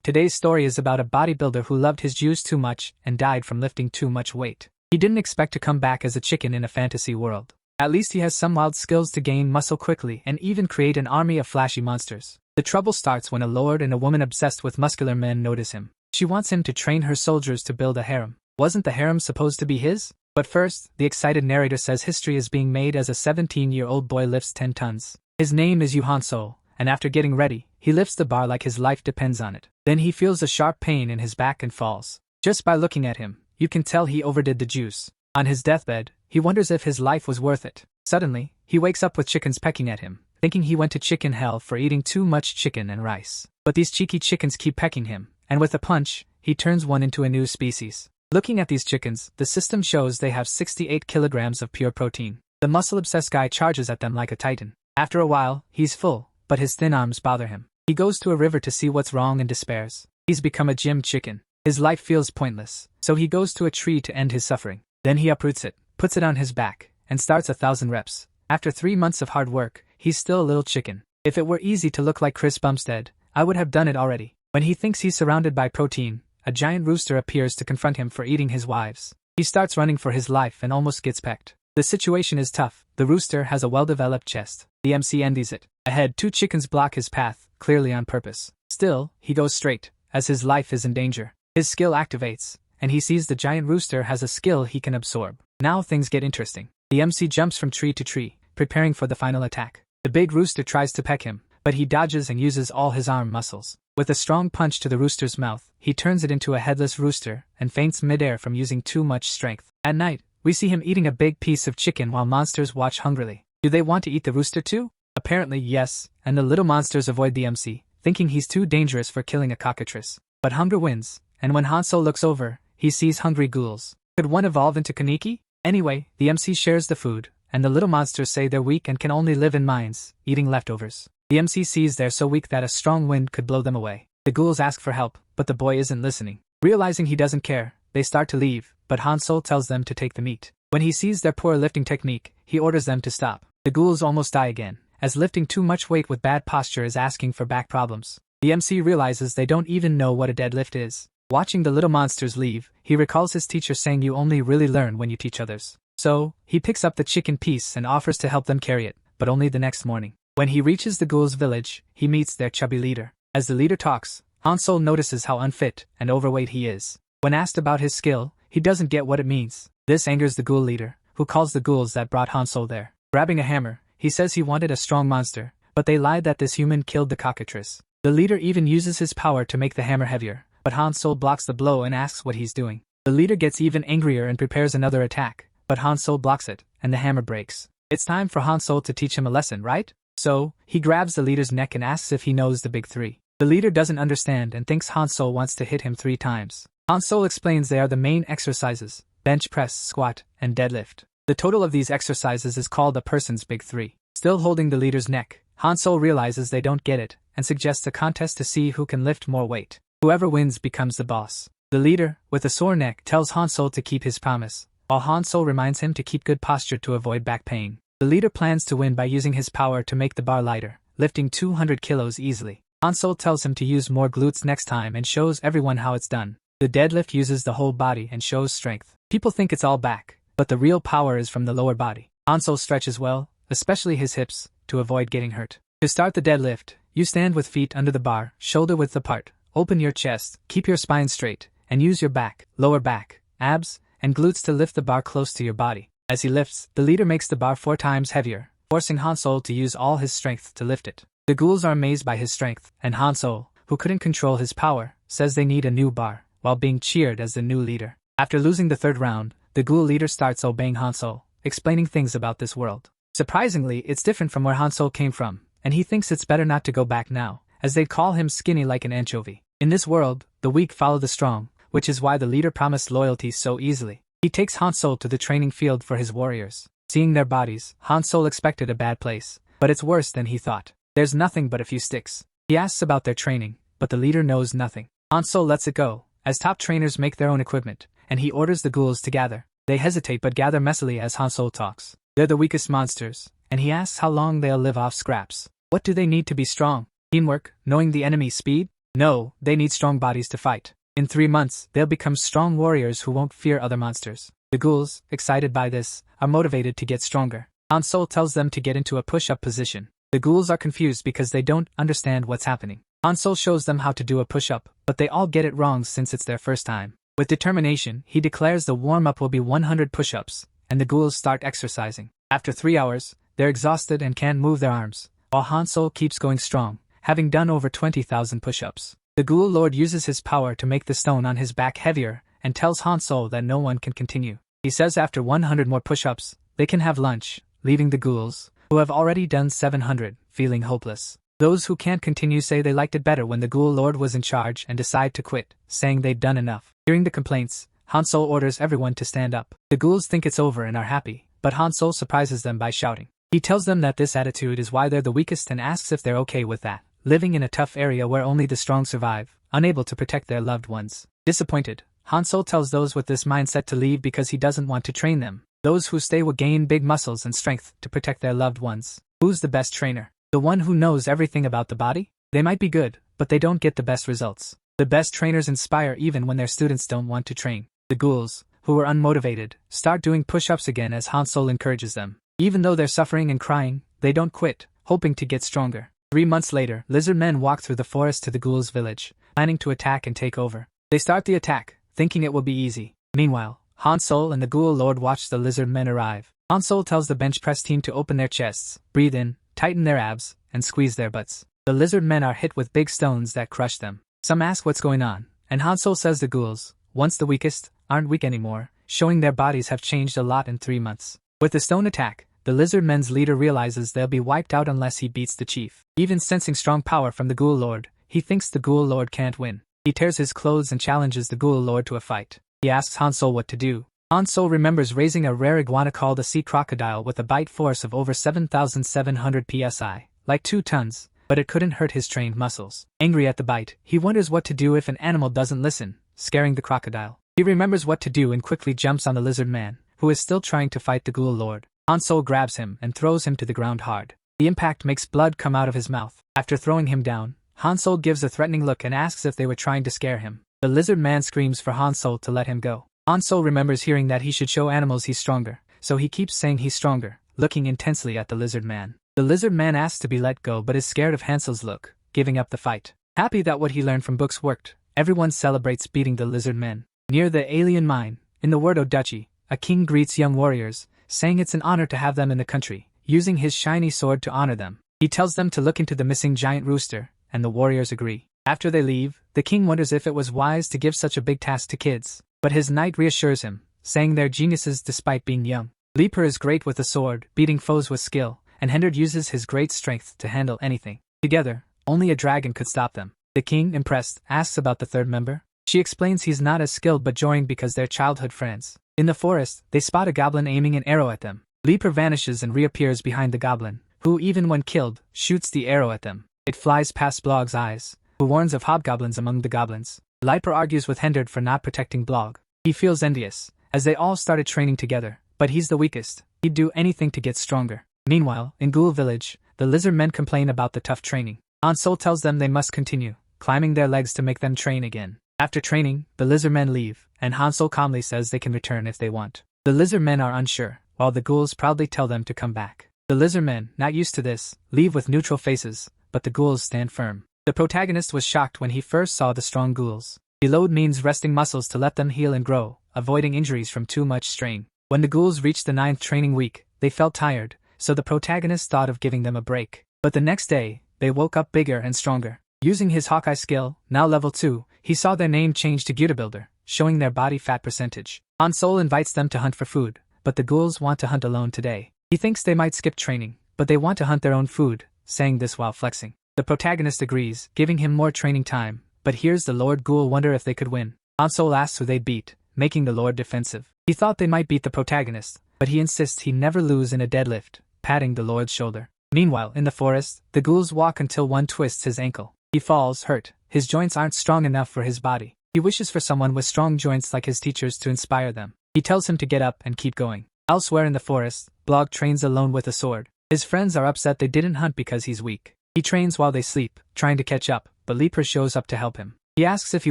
Today's story is about a bodybuilder who loved his juice too much and died from lifting too much weight. He didn't expect to come back as a chicken in a fantasy world. At least he has some wild skills to gain muscle quickly and even create an army of flashy monsters. The trouble starts when a lord and a woman obsessed with muscular men notice him. She wants him to train her soldiers to build a harem. Wasn't the harem supposed to be his? But first, the excited narrator says history is being made as a 17-year-old boy lifts 10 tons. His name is Hanso, and after getting ready, he lifts the bar like his life depends on it. Then he feels a sharp pain in his back and falls. Just by looking at him, you can tell he overdid the juice. On his deathbed, he wonders if his life was worth it. Suddenly, he wakes up with chickens pecking at him, thinking he went to chicken hell for eating too much chicken and rice. But these cheeky chickens keep pecking him, and with a punch, he turns one into a new species. Looking at these chickens, the system shows they have 68 kilograms of pure protein. The muscle-obsessed guy charges at them like a titan. After a while, he's full, but his thin arms bother him. He goes to a river to see what's wrong and despairs. He's become a gym chicken. His life feels pointless, so he goes to a tree to end his suffering. Then he uproots it, puts it on his back, and starts 1,000 reps. After 3 months of hard work, he's still a little chicken. If it were easy to look like Chris Bumstead, I would have done it already. When he thinks he's surrounded by protein, a giant rooster appears to confront him for eating his wives. He starts running for his life and almost gets pecked. The situation is tough. The rooster has a well-developed chest. The MC envies it. Ahead, 2 chickens block his path, clearly on purpose. Still, he goes straight, as his life is in danger. His skill activates, and he sees the giant rooster has a skill he can absorb. Now things get interesting. The MC jumps from tree to tree, preparing for the final attack. The big rooster tries to peck him, but he dodges and uses all his arm muscles. With a strong punch to the rooster's mouth, he turns it into a headless rooster and faints midair from using too much strength. At night, we see him eating a big piece of chicken while monsters watch hungrily. Do they want to eat the rooster too? Apparently yes, and the little monsters avoid the MC, thinking he's too dangerous for killing a cockatrice. But hunger wins, and when Hanso looks over, he sees hungry ghouls. Could one evolve into Kaneki? Anyway, the MC shares the food, and the little monsters say they're weak and can only live in mines, eating leftovers. The MC sees they're so weak that a strong wind could blow them away. The ghouls ask for help, but the boy isn't listening. Realizing he doesn't care, they start to leave, but Hanso tells them to take the meat. When he sees their poor lifting technique, he orders them to stop. The ghouls almost die again, as lifting too much weight with bad posture is asking for back problems. The MC realizes they don't even know what a deadlift is. Watching the little monsters leave, he recalls his teacher saying you only really learn when you teach others. So, he picks up the chicken piece and offers to help them carry it, but only the next morning. When he reaches the ghouls' village, he meets their chubby leader. As the leader talks, Hanso notices how unfit and overweight he is. When asked about his skill, he doesn't get what it means. This angers the ghoul leader, who calls the ghouls that brought Hanso there. Grabbing a hammer, he says he wanted a strong monster, but they lied that this human killed the cockatrice. The leader even uses his power to make the hammer heavier, but Hanso blocks the blow and asks what he's doing. The leader gets even angrier and prepares another attack, but Hanso blocks it, and the hammer breaks. It's time for Hanso to teach him a lesson, right? So, he grabs the leader's neck and asks if he knows the big 3. The leader doesn't understand and thinks Hanso wants to hit him 3 times. Hanso explains they are the main exercises: bench press, squat, and deadlift. The total of these exercises is called a person's big 3. Still holding the leader's neck, Hanso realizes they don't get it, and suggests a contest to see who can lift more weight. Whoever wins becomes the boss. The leader, with a sore neck, tells Hanso to keep his promise, while Hanso reminds him to keep good posture to avoid back pain. The leader plans to win by using his power to make the bar lighter, lifting 200 kilos easily. Hanso tells him to use more glutes next time and shows everyone how it's done. The deadlift uses the whole body and shows strength. People think it's all back, but the real power is from the lower body. Hanso stretches well, especially his hips, to avoid getting hurt. To start the deadlift, you stand with feet under the bar, shoulder width apart, open your chest, keep your spine straight, and use your back, lower back, abs, and glutes to lift the bar close to your body. As he lifts, the leader makes the bar 4 times heavier, forcing Hanso to use all his strength to lift it. The ghouls are amazed by his strength, and Hanso, who couldn't control his power, says they need a new bar, while being cheered as the new leader. After losing the 3rd round, the ghoul leader starts obeying Hanso, explaining things about this world. Surprisingly, it's different from where Hanso came from, and he thinks it's better not to go back now, as they'd call him skinny like an anchovy. In this world, the weak follow the strong, which is why the leader promised loyalty so easily. He takes Hanso to the training field for his warriors. Seeing their bodies, Hanso expected a bad place, but it's worse than he thought. There's nothing but a few sticks. He asks about their training, but the leader knows nothing. Hanso lets it go, as top trainers make their own equipment, and he orders the ghouls to gather. They hesitate but gather messily as Hanso talks. They're the weakest monsters, and he asks how long they'll live off scraps. What do they need to be strong? Teamwork, knowing the enemy's speed? No, they need strong bodies to fight. In 3 months, they'll become strong warriors who won't fear other monsters. The ghouls, excited by this, are motivated to get stronger. Hanso tells them to get into a push-up position. The ghouls are confused because they don't understand what's happening. Hanso shows them how to do a push-up, but they all get it wrong since it's their first time. With determination, he declares the warm-up will be 100 push-ups, and the ghouls start exercising. After 3 hours, they're exhausted and can't move their arms, while Hanso keeps going strong, having done over 20,000 push-ups. The Ghoul Lord uses his power to make the stone on his back heavier, and tells Hanso that no one can continue. He says after 100 more push-ups, they can have lunch, leaving the ghouls, who have already done 700, feeling hopeless. Those who can't continue say they liked it better when the Ghoul Lord was in charge and decide to quit, saying they've done enough. Hearing the complaints, Hanso orders everyone to stand up. The ghouls think it's over and are happy, but Hanso surprises them by shouting. He tells them that this attitude is why they're the weakest and asks if they're okay with that, living in a tough area where only the strong survive, unable to protect their loved ones. Disappointed, Hanso tells those with this mindset to leave because he doesn't want to train them. Those who stay will gain big muscles and strength to protect their loved ones. Who's the best trainer? The one who knows everything about the body? They might be good, but they don't get the best results. The best trainers inspire even when their students don't want to train. The ghouls, who are unmotivated, start doing push-ups again as Hanso encourages them. Even though they're suffering and crying, they don't quit, hoping to get stronger. 3 months later, lizard men walk through the forest to the ghouls' village, planning to attack and take over. They start the attack, thinking it will be easy. Meanwhile, Hanso and the Ghoul Lord watch the lizard men arrive. Hanso tells the bench press team to open their chests, breathe in, tighten their abs, and squeeze their butts. The lizard men are hit with big stones that crush them. Some ask what's going on, and Hanso says the ghouls, once the weakest, aren't weak anymore, showing their bodies have changed a lot in 3 months. With the stone attack, the lizard men's leader realizes they'll be wiped out unless he beats the chief. Even sensing strong power from the Ghoul Lord, he thinks the Ghoul Lord can't win. He tears his clothes and challenges the Ghoul Lord to a fight. He asks Hanso what to do. Hanso remembers raising a rare iguana called a sea crocodile with a bite force of over 7,700 psi, like 2 tons, but it couldn't hurt his trained muscles. Angry at the bite, he wonders what to do if an animal doesn't listen, scaring the crocodile. He remembers what to do and quickly jumps on the lizard man, who is still trying to fight the Ghoul Lord. Hanso grabs him and throws him to the ground hard. The impact makes blood come out of his mouth. After throwing him down, Hanso gives a threatening look and asks if they were trying to scare him. The lizard man screams for Hanso to let him go. Hanso remembers hearing that he should show animals he's stronger, so he keeps saying he's stronger, looking intensely at the lizard man. The lizard man asks to be let go but is scared of Hanso's look, giving up the fight. Happy that what he learned from books worked, everyone celebrates beating the lizard men. Near the alien mine, in the Wordo Duchy, a king greets young warriors, saying it's an honor to have them in the country, using his shiny sword to honor them. He tells them to look into the missing giant rooster, and the warriors agree. After they leave, the king wonders if it was wise to give such a big task to kids, but his knight reassures him, saying they're geniuses despite being young. Leaper is great with a sword, beating foes with skill, and Hendard uses his great strength to handle anything. Together, only a dragon could stop them. The king, impressed, asks about the third member. She explains he's not as skilled but joined because they're childhood friends. In the forest, they spot a goblin aiming an arrow at them. Leaper vanishes and reappears behind the goblin, who even when killed, shoots the arrow at them. It flies past Blog's eyes, who warns of hobgoblins among the goblins. Leaper argues with Hendard for not protecting Blog. He feels envious, as they all started training together, but he's the weakest. He'd do anything to get stronger. Meanwhile, in Ghoul Village, the lizard men complain about the tough training. Hanso tells them they must continue, climbing their legs to make them train again. After training, the lizard men leave, and Hanso calmly says they can return if they want. The lizard men are unsure, while the ghouls proudly tell them to come back. The lizard men, not used to this, leave with neutral faces, but the ghouls stand firm. The protagonist was shocked when he first saw the strong ghouls. Deload means resting muscles to let them heal and grow, avoiding injuries from too much strain. When the ghouls reached the 9th training week, they felt tired, so the protagonist thought of giving them a break. But the next day, they woke up bigger and stronger. Using his Hawkeye skill, now level 2, he saw their name change to BODYBUILDER, showing their body fat percentage. Hanso invites them to hunt for food, but the ghouls want to hunt alone today. He thinks they might skip training, but they want to hunt their own food, saying this while flexing. The protagonist agrees, giving him more training time, but here's the Lord Ghoul wonder if they could win. Hanso asks who they'd beat, making the Lord defensive. He thought they might beat the protagonist, but he insists he never lose in a deadlift, patting the Lord's shoulder. Meanwhile, in the forest, the ghouls walk until one twists his ankle. He falls, hurt. His joints aren't strong enough for his body. He wishes for someone with strong joints like his teachers to inspire them. He tells him to get up and keep going. Elsewhere in the forest, Blog trains alone with a sword. His friends are upset they didn't hunt because he's weak. He trains while they sleep, trying to catch up, but Leaper shows up to help him. He asks if he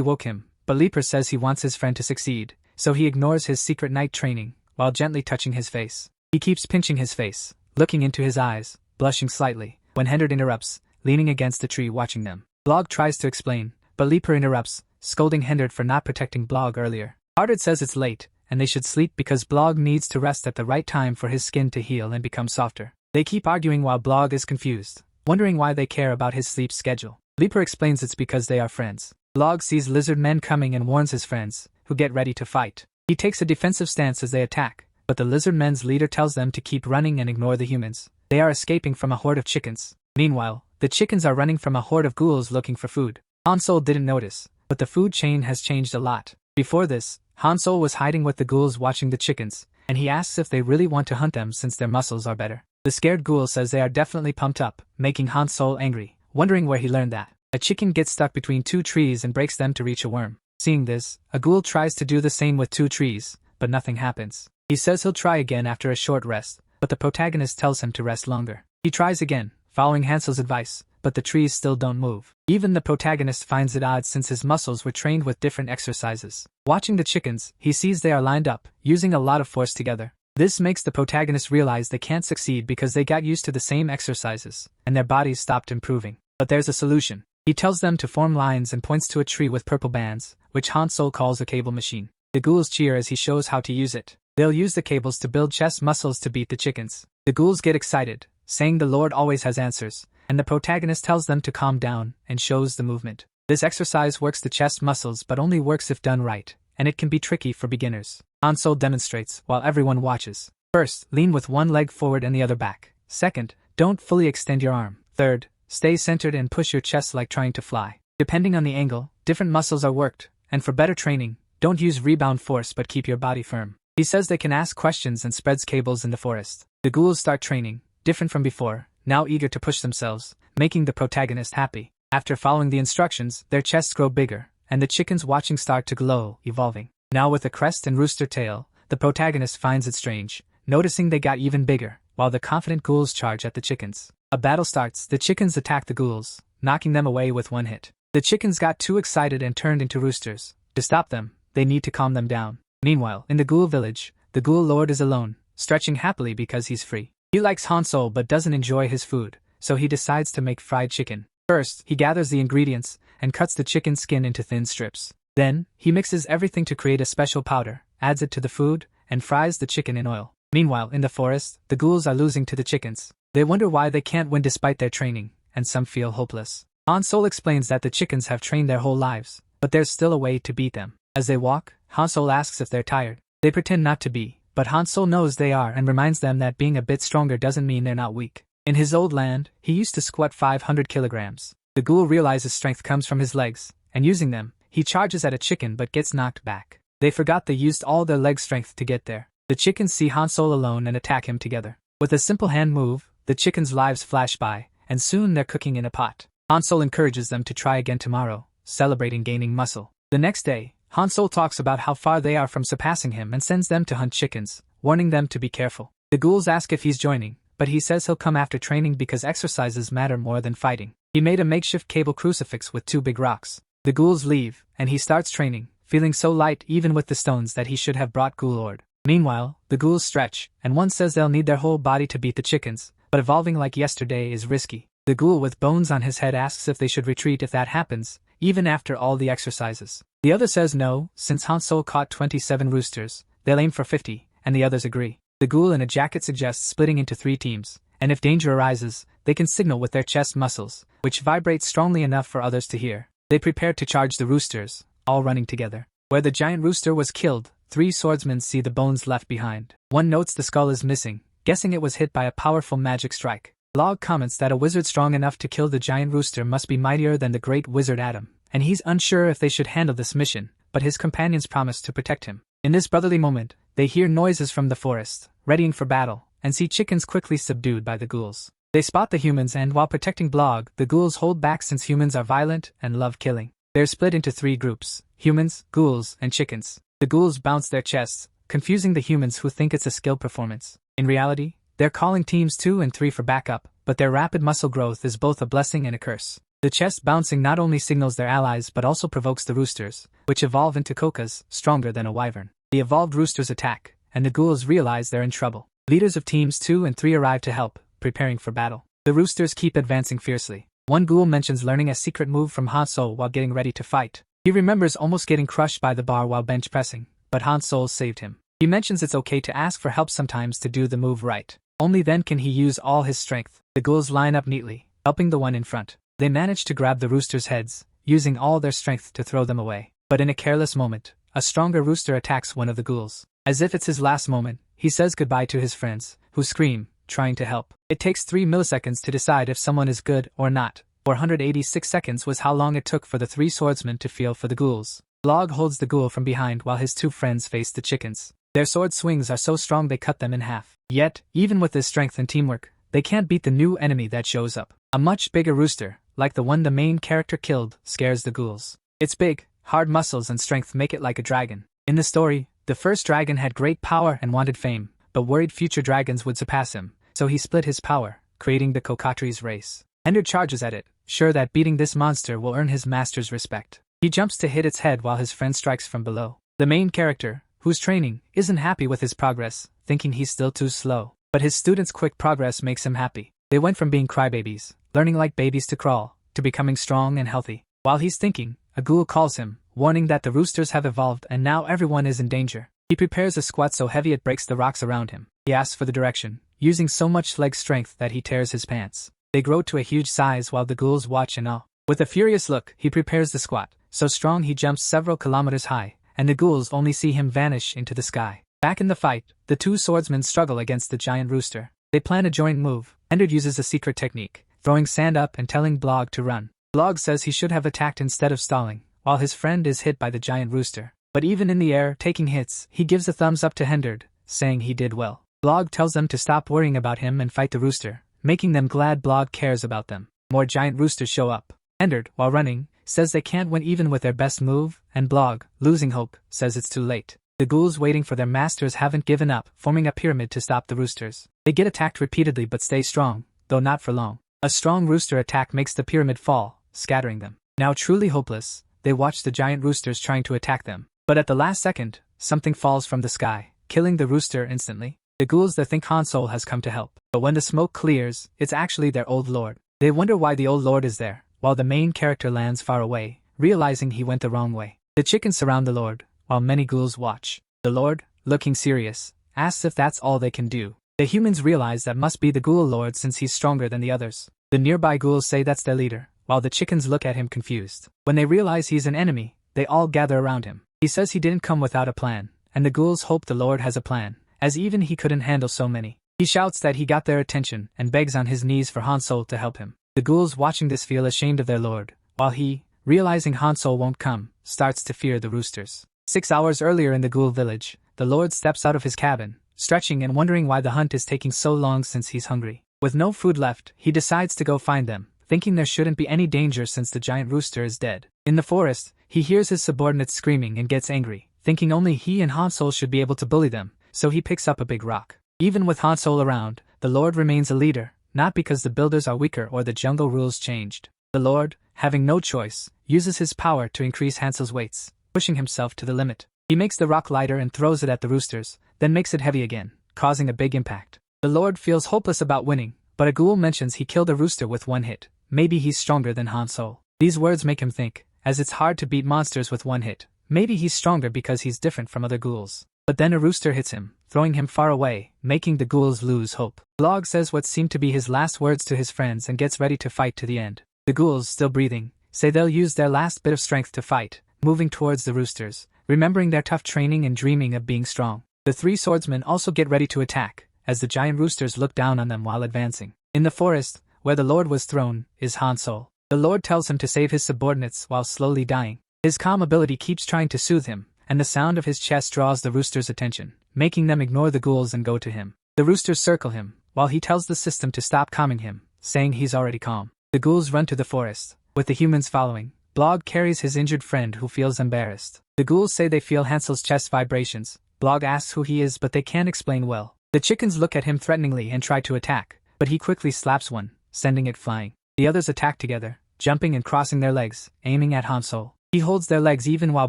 woke him, but Leaper says he wants his friend to succeed, so he ignores his secret night training, while gently touching his face. He keeps pinching his face, looking into his eyes, blushing slightly, when Hendred interrupts, leaning against the tree watching them. Blog tries to explain, but Leaper interrupts, scolding Hendred for not protecting Blog earlier. Hendred says it's late, and they should sleep because Blog needs to rest at the right time for his skin to heal and become softer. They keep arguing while Blog is confused, wondering why they care about his sleep schedule. Leaper explains it's because they are friends. Blog sees lizard men coming and warns his friends, who get ready to fight. He takes a defensive stance as they attack, but the lizard men's leader tells them to keep running and ignore the humans. They are escaping from a horde of chickens. Meanwhile, the chickens are running from a horde of ghouls looking for food. Hanso didn't notice, but the food chain has changed a lot. Before this, Hanso was hiding with the ghouls watching the chickens, and he asks if they really want to hunt them since their muscles are better. The scared ghoul says they are definitely pumped up, making Hanso angry, wondering where he learned that. A chicken gets stuck between two trees and breaks them to reach a worm. Seeing this, a ghoul tries to do the same with two trees, but nothing happens. He says he'll try again after a short rest, but the protagonist tells him to rest longer. He tries again, following Hansel's advice, but the trees still don't move. Even the protagonist finds it odd since his muscles were trained with different exercises. Watching the chickens, he sees they are lined up, using a lot of force together. This makes the protagonist realize they can't succeed because they got used to the same exercises, and their bodies stopped improving. But there's a solution. He tells them to form lines and points to a tree with purple bands, which Hanso calls a cable machine. The ghouls cheer as he shows how to use it. They'll use the cables to build chest muscles to beat the chickens. The ghouls get excited, saying the Lord always has answers, and the protagonist tells them to calm down and shows the movement. This exercise works the chest muscles but only works if done right, and it can be tricky for beginners. Hanso demonstrates while everyone watches. First, lean with one leg forward and the other back. Second, don't fully extend your arm. Third, stay centered and push your chest like trying to fly. Depending on the angle, different muscles are worked, and for better training, don't use rebound force but keep your body firm. He says they can ask questions and spreads cables in the forest. The ghouls start training, different from before, now eager to push themselves, making the protagonist happy. After following the instructions, their chests grow bigger, and the chickens watching start to glow, evolving. Now with a crest and rooster tail, the protagonist finds it strange, noticing they got even bigger, while the confident ghouls charge at the chickens. A battle starts. The chickens attack the ghouls, knocking them away with one hit. The chickens got too excited and turned into roosters. To stop them, they need to calm them down. Meanwhile, in the ghoul village, the ghoul lord is alone, stretching happily because he's free. He likes Hanso but doesn't enjoy his food, so he decides to make fried chicken. First, he gathers the ingredients and cuts the chicken skin into thin strips. Then, he mixes everything to create a special powder, adds it to the food, and fries the chicken in oil. Meanwhile, in the forest, the ghouls are losing to the chickens. They wonder why they can't win despite their training, and some feel hopeless. Hanso explains that the chickens have trained their whole lives, but there's still a way to beat them. As they walk, Hanso asks if they're tired. They pretend not to be, but Hanso knows they are and reminds them that being a bit stronger doesn't mean they're not weak. In his old land, he used to squat 500 kilograms. The ghoul realizes strength comes from his legs, and using them, he charges at a chicken but gets knocked back. They forgot they used all their leg strength to get there. The chickens see Hanso alone and attack him together. With a simple hand move, the chickens' lives flash by, and soon they're cooking in a pot. Hanso encourages them to try again tomorrow, celebrating gaining muscle. The next day, Hanso talks about how far they are from surpassing him and sends them to hunt chickens, warning them to be careful. The ghouls ask if he's joining, but he says he'll come after training because exercises matter more than fighting. He made a makeshift cable crucifix with 2 big rocks. The ghouls leave, and he starts training, feeling so light even with the stones that he should have brought Ghoul Lord. Meanwhile, the ghouls stretch, and one says they'll need their whole body to beat the chickens, but evolving like yesterday is risky. The ghoul with bones on his head asks if they should retreat if that happens, even after all the exercises. The other says no, since Hanso caught 27 roosters, they'll aim for 50, and the others agree. The ghoul in a jacket suggests splitting into 3 teams, and if danger arises, they can signal with their chest muscles, which vibrate strongly enough for others to hear. They prepare to charge the roosters, all running together. Where the giant rooster was killed, 3 swordsmen see the bones left behind. One notes the skull is missing, guessing it was hit by a powerful magic strike. Log comments that a wizard strong enough to kill the giant rooster must be mightier than the great wizard Adam, and he's unsure if they should handle this mission, but his companions promise to protect him. In this brotherly moment, they hear noises from the forest, readying for battle, and see chickens quickly subdued by the ghouls. They spot the humans and while protecting Blog, the ghouls hold back since humans are violent and love killing. They're split into 3 groups: humans, ghouls, and chickens. The ghouls bounce their chests, confusing the humans who think it's a skill performance. In reality, they're calling teams 2 and 3 for backup, but their rapid muscle growth is both a blessing and a curse. The chest bouncing not only signals their allies but also provokes the roosters, which evolve into kokas, stronger than a wyvern. The evolved roosters attack, and the ghouls realize they're in trouble. Leaders of teams 2 and 3 arrive to help, preparing for battle. The roosters keep advancing fiercely. One ghoul mentions learning a secret move from Hanso while getting ready to fight. He remembers almost getting crushed by the bar while bench pressing, but Hanso saved him. He mentions it's okay to ask for help sometimes to do the move right. Only then can he use all his strength. The ghouls line up neatly, helping the one in front. They manage to grab the roosters' heads, using all their strength to throw them away. But in a careless moment, a stronger rooster attacks one of the ghouls. As if it's his last moment, he says goodbye to his friends, who scream, trying to help. It takes 3 milliseconds to decide if someone is good or not. 486 seconds was how long it took for the 3 swordsmen to feel for the ghouls. Blog holds the ghoul from behind while his 2 friends face the chickens. Their sword swings are so strong they cut them in half. Yet, even with this strength and teamwork, they can't beat the new enemy that shows up. A much bigger rooster, like the one the main character killed, scares the ghouls. Its big, hard muscles and strength make it like a dragon. In the story, the first dragon had great power and wanted fame, but worried future dragons would surpass him, so he split his power, creating the Kokatris race. Ender charges at it, sure that beating this monster will earn his master's respect. He jumps to hit its head while his friend strikes from below. The main character, who's training, isn't happy with his progress, thinking he's still too slow. But his students' quick progress makes him happy. They went from being crybabies, learning like babies to crawl, to becoming strong and healthy. While he's thinking, a ghoul calls him, warning that the roosters have evolved and now everyone is in danger. He prepares a squat so heavy it breaks the rocks around him. He asks for the direction, using so much leg strength that he tears his pants. They grow to a huge size while the ghouls watch in awe. With a furious look, he prepares the squat, so strong he jumps several kilometers high, and the ghouls only see him vanish into the sky. Back in the fight, the 2 swordsmen struggle against the giant rooster. They plan a joint move. Ender uses a secret technique, throwing sand up and telling Blog to run. Blog says he should have attacked instead of stalling, while his friend is hit by the giant rooster. But even in the air, taking hits, he gives a thumbs up to Henderd, saying he did well. Blog tells them to stop worrying about him and fight the rooster, making them glad Blog cares about them. More giant roosters show up. Henderd, while running, says they can't win even with their best move, and Blog, losing hope, says it's too late. The ghouls waiting for their masters haven't given up, forming a pyramid to stop the roosters. They get attacked repeatedly but stay strong, though not for long. A strong rooster attack makes the pyramid fall, scattering them. Now truly hopeless, they watch the giant roosters trying to attack them. But at the last second, something falls from the sky, killing the rooster instantly. The ghouls that think Hanso has come to help. But when the smoke clears, it's actually their old lord. They wonder why the old lord is there, while the main character lands far away, realizing he went the wrong way. The chickens surround the lord, while many ghouls watch. The lord, looking serious, asks if that's all they can do. The humans realize that must be the ghoul lord since he's stronger than the others. The nearby ghouls say that's their leader, while the chickens look at him confused. When they realize he's an enemy, they all gather around him. He says he didn't come without a plan, and the ghouls hope the lord has a plan, as even he couldn't handle so many. He shouts that he got their attention and begs on his knees for Hanso to help him. The ghouls watching this feel ashamed of their lord, while he, realizing Hanso won't come, starts to fear the roosters. 6 hours earlier in the ghoul village, the lord steps out of his cabin, stretching and wondering why the hunt is taking so long since he's hungry. With no food left, he decides to go find them, thinking there shouldn't be any danger since the giant rooster is dead. In the forest, he hears his subordinates screaming and gets angry, thinking only he and Hanso should be able to bully them, so he picks up a big rock. Even with Hanso around, the lord remains a leader, not because the builders are weaker or the jungle rules changed. The lord, having no choice, uses his power to increase Hanso's weights, pushing himself to the limit. He makes the rock lighter and throws it at the roosters, then makes it heavy again, causing a big impact. The lord feels hopeless about winning, but a ghoul mentions he killed a rooster with 1 hit. Maybe he's stronger than Hanso. These words make him think, as it's hard to beat monsters with 1 hit. Maybe he's stronger because he's different from other ghouls. But then a rooster hits him, throwing him far away, making the ghouls lose hope. Blog says what seem to be his last words to his friends and gets ready to fight to the end. The ghouls, still breathing, say they'll use their last bit of strength to fight, moving towards the roosters, remembering their tough training and dreaming of being strong. The 3 swordsmen also get ready to attack, as the giant roosters look down on them while advancing. In the forest, where the lord was thrown, is Hanso. The lord tells him to save his subordinates while slowly dying. His calm ability keeps trying to soothe him, and the sound of his chest draws the roosters' attention, making them ignore the ghouls and go to him. The roosters circle him, while he tells the system to stop calming him, saying he's already calm. The ghouls run to the forest, with the humans following. Blog carries his injured friend who feels embarrassed. The ghouls say they feel Hansel's chest vibrations. Blog asks who he is but they can't explain well. The chickens look at him threateningly and try to attack, but he quickly slaps one, sending it flying. The others attack together, jumping and crossing their legs, aiming at Hanso. He holds their legs even while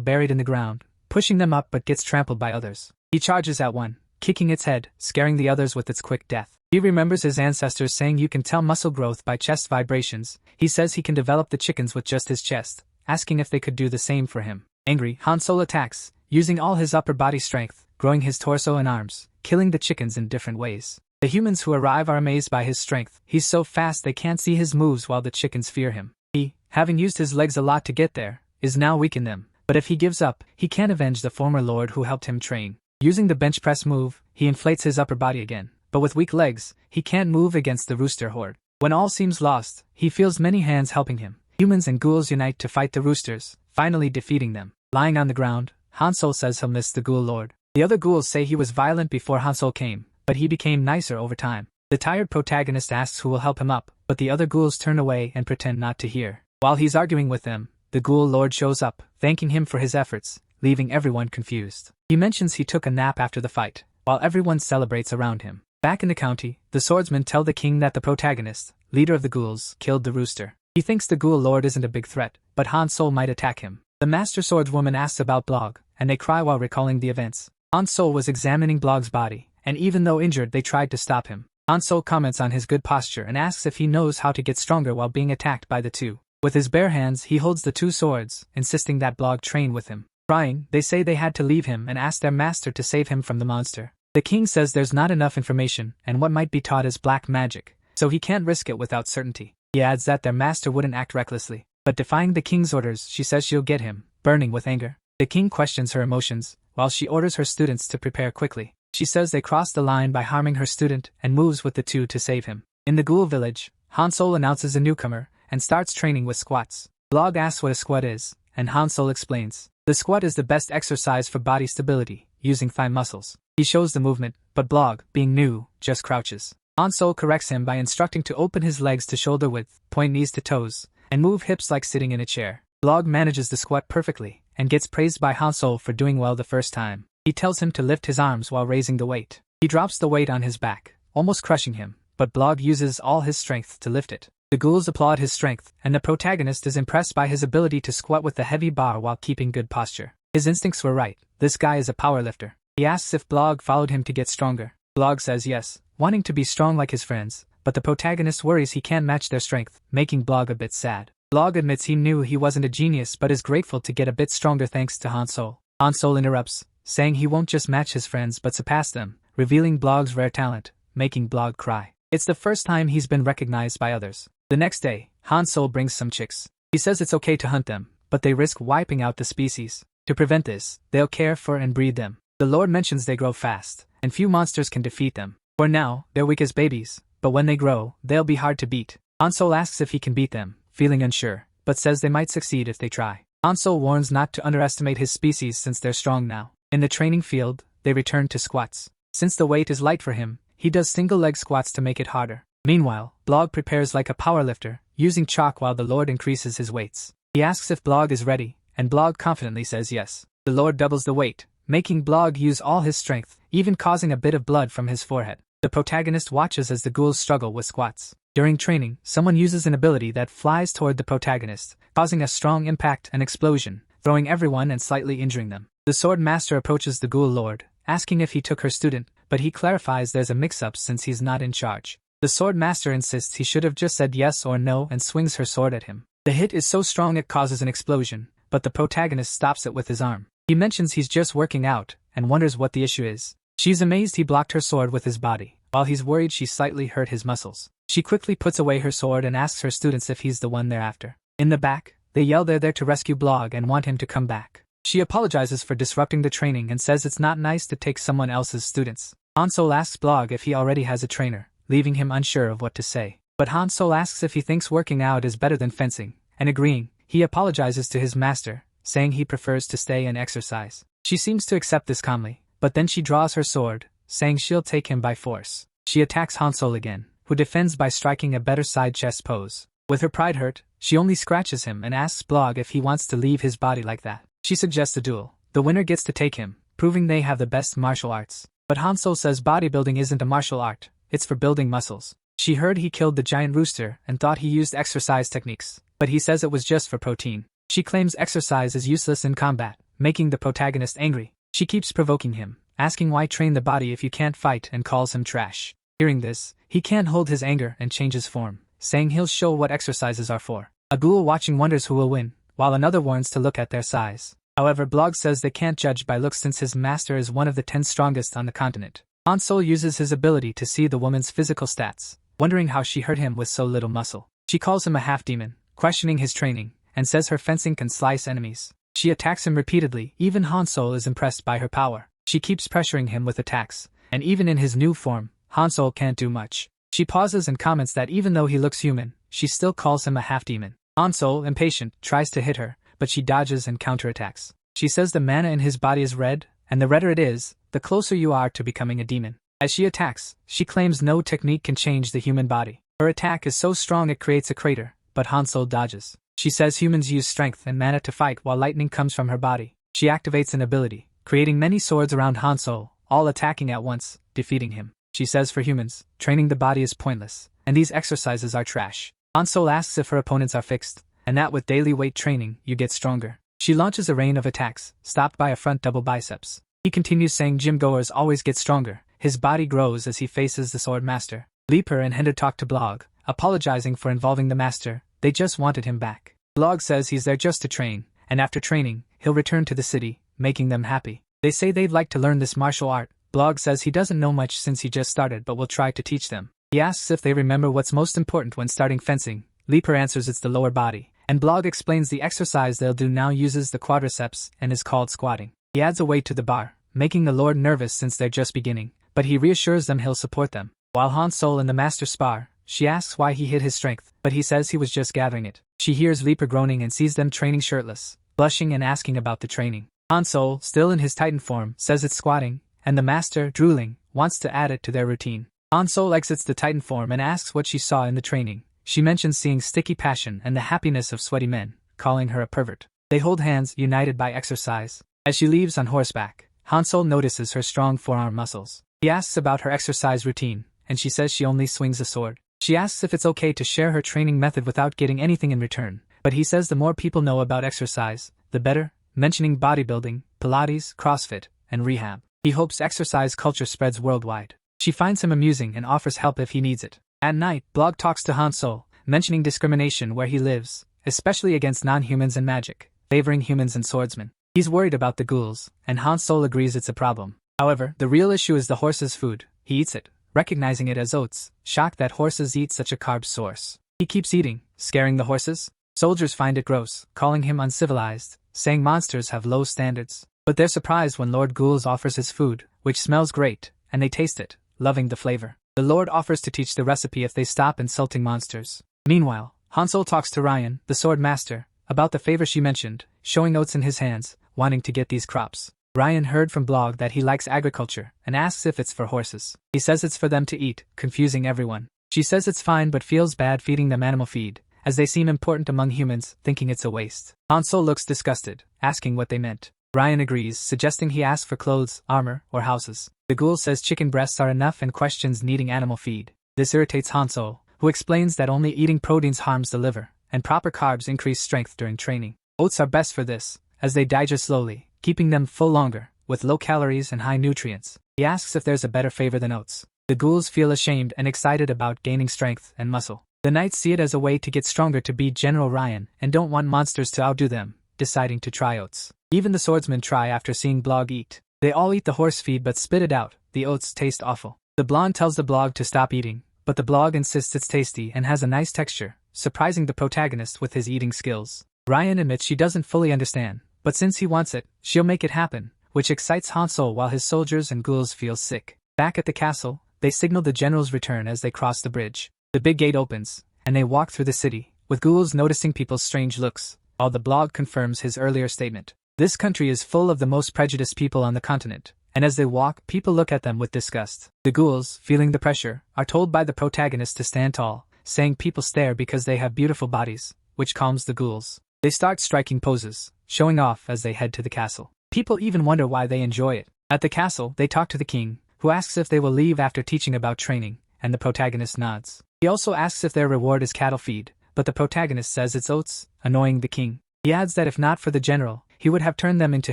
buried in the ground, pushing them up but gets trampled by others. He charges at one, kicking its head, scaring the others with its quick death. He remembers his ancestors saying you can tell muscle growth by chest vibrations. He says he can develop the chickens with just his chest, asking if they could do the same for him. Angry, Hanso attacks, using all his upper body strength, growing his torso and arms, killing the chickens in different ways. The humans who arrive are amazed by his strength. He's so fast they can't see his moves while the chickens fear him. He, having used his legs a lot to get there, is now weak in them, but if he gives up, he can avenge the former lord who helped him train. Using the bench press move, he inflates his upper body again, but with weak legs, he can't move against the rooster horde. When all seems lost, he feels many hands helping him. Humans and ghouls unite to fight the roosters, finally defeating them. Lying on the ground, Hanso says he'll miss the ghoul lord. The other ghouls say he was violent before Hanso came, but he became nicer over time. The tired protagonist asks who will help him up, but the other ghouls turn away and pretend not to hear. While he's arguing with them, the ghoul lord shows up, thanking him for his efforts, leaving everyone confused. He mentions he took a nap after the fight, while everyone celebrates around him. Back in the county, the swordsmen tell the king that the protagonist, leader of the ghouls, killed the rooster. He thinks the ghoul lord isn't a big threat, but Hanso might attack him. The master swordswoman asks about Blog, and they cry while recalling the events. Hanso was examining Blog's body, and even though injured they tried to stop him. Hanso comments on his good posture and asks if he knows how to get stronger while being attacked by the two. With his bare hands he holds the two swords, insisting that Blog train with him. Crying, they say they had to leave him and ask their master to save him from the monster. The king says there's not enough information and what might be taught is black magic, so he can't risk it without certainty. He adds that their master wouldn't act recklessly, but defying the king's orders she says she'll get him, burning with anger. The king questions her emotions, while she orders her students to prepare quickly. She says they crossed the line by harming her student and moves with the two to save him. In the ghoul village, Hanso announces a newcomer and starts training with squats. Blog asks what a squat is, and Hanso explains. The squat is the best exercise for body stability, using thigh muscles. He shows the movement, but Blog, being new, just crouches. Hanso corrects him by instructing to open his legs to shoulder width, point knees to toes, and move hips like sitting in a chair. Blog manages the squat perfectly, and gets praised by Hanso for doing well the first time. He tells him to lift his arms while raising the weight. He drops the weight on his back, almost crushing him, but Blog uses all his strength to lift it. The ghouls applaud his strength, and the protagonist is impressed by his ability to squat with the heavy bar while keeping good posture. His instincts were right, this guy is a powerlifter. He asks if Blog followed him to get stronger. Blog says yes, wanting to be strong like his friends, but the protagonist worries he can't match their strength, making Blog a bit sad. Blog admits he knew he wasn't a genius but is grateful to get a bit stronger thanks to Hanso. Hanso interrupts, saying he won't just match his friends but surpass them, revealing Blog's rare talent, making Blog cry. It's the first time he's been recognized by others. The next day, Hanso brings some chicks. He says it's okay to hunt them, but they risk wiping out the species. To prevent this, they'll care for and breed them. The Lord mentions they grow fast, and few monsters can defeat them. For now, they're weak as babies, but when they grow, they'll be hard to beat. Hanso asks if he can beat them, feeling unsure, but says they might succeed if they try. Hanso warns not to underestimate his species since they're strong now. In the training field, they return to squats. Since the weight is light for him, he does single-leg squats to make it harder. Meanwhile, Blog prepares like a powerlifter, using chalk while the Lord increases his weights. He asks if Blog is ready, and Blog confidently says yes. The Lord doubles the weight, making Blog use all his strength, even causing a bit of blood from his forehead. The protagonist watches as the ghouls struggle with squats. During training, someone uses an ability that flies toward the protagonist, causing a strong impact and explosion, throwing everyone and slightly injuring them. The sword master approaches the ghoul lord, asking if he took her student, but he clarifies there's a mix-up since he's not in charge. The sword master insists he should have just said yes or no and swings her sword at him. The hit is so strong it causes an explosion, but the protagonist stops it with his arm. He mentions he's just working out, and wonders what the issue is. She's amazed he blocked her sword with his body, while he's worried she slightly hurt his muscles. She quickly puts away her sword and asks her students if he's the one they're after. In the back, they yell they're there to rescue Blog and want him to come back. She apologizes for disrupting the training and says it's not nice to take someone else's students. Hanso asks Blog if he already has a trainer, leaving him unsure of what to say. But Hanso asks if he thinks working out is better than fencing, and agreeing, he apologizes to his master, saying he prefers to stay and exercise. She seems to accept this calmly, but then she draws her sword, saying she'll take him by force. She attacks Hanso again, who defends by striking a better side chest pose. With her pride hurt, she only scratches him and asks Blog if he wants to leave his body like that. She suggests a duel. The winner gets to take him, proving they have the best martial arts. But Hanso says bodybuilding isn't a martial art, it's for building muscles. She heard he killed the giant rooster and thought he used exercise techniques, but he says it was just for protein. She claims exercise is useless in combat, making the protagonist angry. She keeps provoking him, asking why train the body if you can't fight, and calls him trash. Hearing this, he can't hold his anger and changes form, saying he'll show what exercises are for. A ghoul watching wonders who will win, while another warns to look at their size. However, Blog says they can't judge by looks since his master is one of the 10 strongest on the continent. Hanso uses his ability to see the woman's physical stats, wondering how she hurt him with so little muscle. She calls him a half-demon, questioning his training, and says her fencing can slice enemies. She attacks him repeatedly. Even Hanso is impressed by her power. She keeps pressuring him with attacks, and even in his new form, Hanso can't do much. She pauses and comments that even though he looks human, she still calls him a half-demon. Hanso, impatient, tries to hit her, but she dodges and counterattacks. She says the mana in his body is red, and the redder it is, the closer you are to becoming a demon. As she attacks, she claims no technique can change the human body. Her attack is so strong it creates a crater, but Hanso dodges. She says humans use strength and mana to fight while lightning comes from her body. She activates an ability, creating many swords around Hanso, all attacking at once, defeating him. She says for humans, training the body is pointless, and these exercises are trash. Hanso asks if her opponents are fixed, and that with daily weight training, you get stronger. She launches a rain of attacks, stopped by a front double biceps. He continues saying gym goers always get stronger. His body grows as he faces the sword master. Leaper and Hender talk to Blog, apologizing for involving the master. They just wanted him back. Blog says he's there just to train, and after training, he'll return to the city, making them happy. They say they'd like to learn this martial art. Blog says he doesn't know much since he just started but will try to teach them. He asks if they remember what's most important when starting fencing. Leaper answers it's the lower body, and Blog explains the exercise they'll do now uses the quadriceps and is called squatting. He adds a weight to the bar, making the Lord nervous since they're just beginning, but he reassures them he'll support them. While Hanso and the master spar, she asks why he hid his strength, but he says he was just gathering it. She hears Leaper groaning and sees them training shirtless, blushing and asking about the training. Hanso, still in his Titan form, says it's squatting, and the master, drooling, wants to add it to their routine. Hanso exits the Titan form and asks what she saw in the training. She mentions seeing sticky passion and the happiness of sweaty men, calling her a pervert. They hold hands, united by exercise. As she leaves on horseback, Hanso notices her strong forearm muscles. He asks about her exercise routine, and she says she only swings a sword. She asks if it's okay to share her training method without getting anything in return, but he says the more people know about exercise, the better, mentioning bodybuilding, Pilates, CrossFit, and rehab. He hopes exercise culture spreads worldwide. She finds him amusing and offers help if he needs it. At night, Blog talks to Hanso, mentioning discrimination where he lives, especially against non-humans and magic, favoring humans and swordsmen. He's worried about the ghouls, and Hanso agrees it's a problem. However, the real issue is the horse's food. He eats it, recognizing it as oats, shocked that horses eat such a carb source. He keeps eating, scaring the horses. Soldiers find it gross, calling him uncivilized, saying monsters have low standards. But they're surprised when Lord Ghouls offers his food, which smells great, and they taste it, loving the flavor. The Lord offers to teach the recipe if they stop insulting monsters. Meanwhile, Hanso talks to Ryan, the sword master, about the favor she mentioned, showing oats in his hands, wanting to get these crops. Ryan heard from Blog that he likes agriculture, and asks if it's for horses. He says it's for them to eat, confusing everyone. She says it's fine but feels bad feeding them animal feed, as they seem important among humans, thinking it's a waste. Hanso looks disgusted, asking what they meant. Ryan agrees, suggesting he asks for clothes, armor, or houses. The ghoul says chicken breasts are enough and questions needing animal feed. This irritates Hanso, who explains that only eating proteins harms the liver, and proper carbs increase strength during training. Oats are best for this, as they digest slowly, keeping them full longer, with low calories and high nutrients. He asks if there's a better favor than oats. The ghouls feel ashamed and excited about gaining strength and muscle. The knights see it as a way to get stronger to beat General Ryan and don't want monsters to outdo them, deciding to try oats. Even the swordsmen try after seeing Blog eat. They all eat the horse feed but spit it out. The oats taste awful. The blonde tells the Blog to stop eating, but the Blog insists it's tasty and has a nice texture, surprising the protagonist with his eating skills. Ryan admits she doesn't fully understand, but since he wants it, she'll make it happen, which excites Hanso while his soldiers and ghouls feel sick. Back at the castle, they signal the general's return as they cross the bridge. The big gate opens, and they walk through the city, with ghouls noticing people's strange looks, while the Blog confirms his earlier statement. This country is full of the most prejudiced people on the continent, and as they walk, people look at them with disgust. The ghouls, feeling the pressure, are told by the protagonist to stand tall, saying people stare because they have beautiful bodies, which calms the ghouls. They start striking poses, showing off as they head to the castle. People even wonder why they enjoy it. At the castle, they talk to the king, who asks if they will leave after teaching about training, and the protagonist nods. He also asks if their reward is cattle feed, but the protagonist says it's oats, annoying the king. He adds that if not for the general, he would have turned them into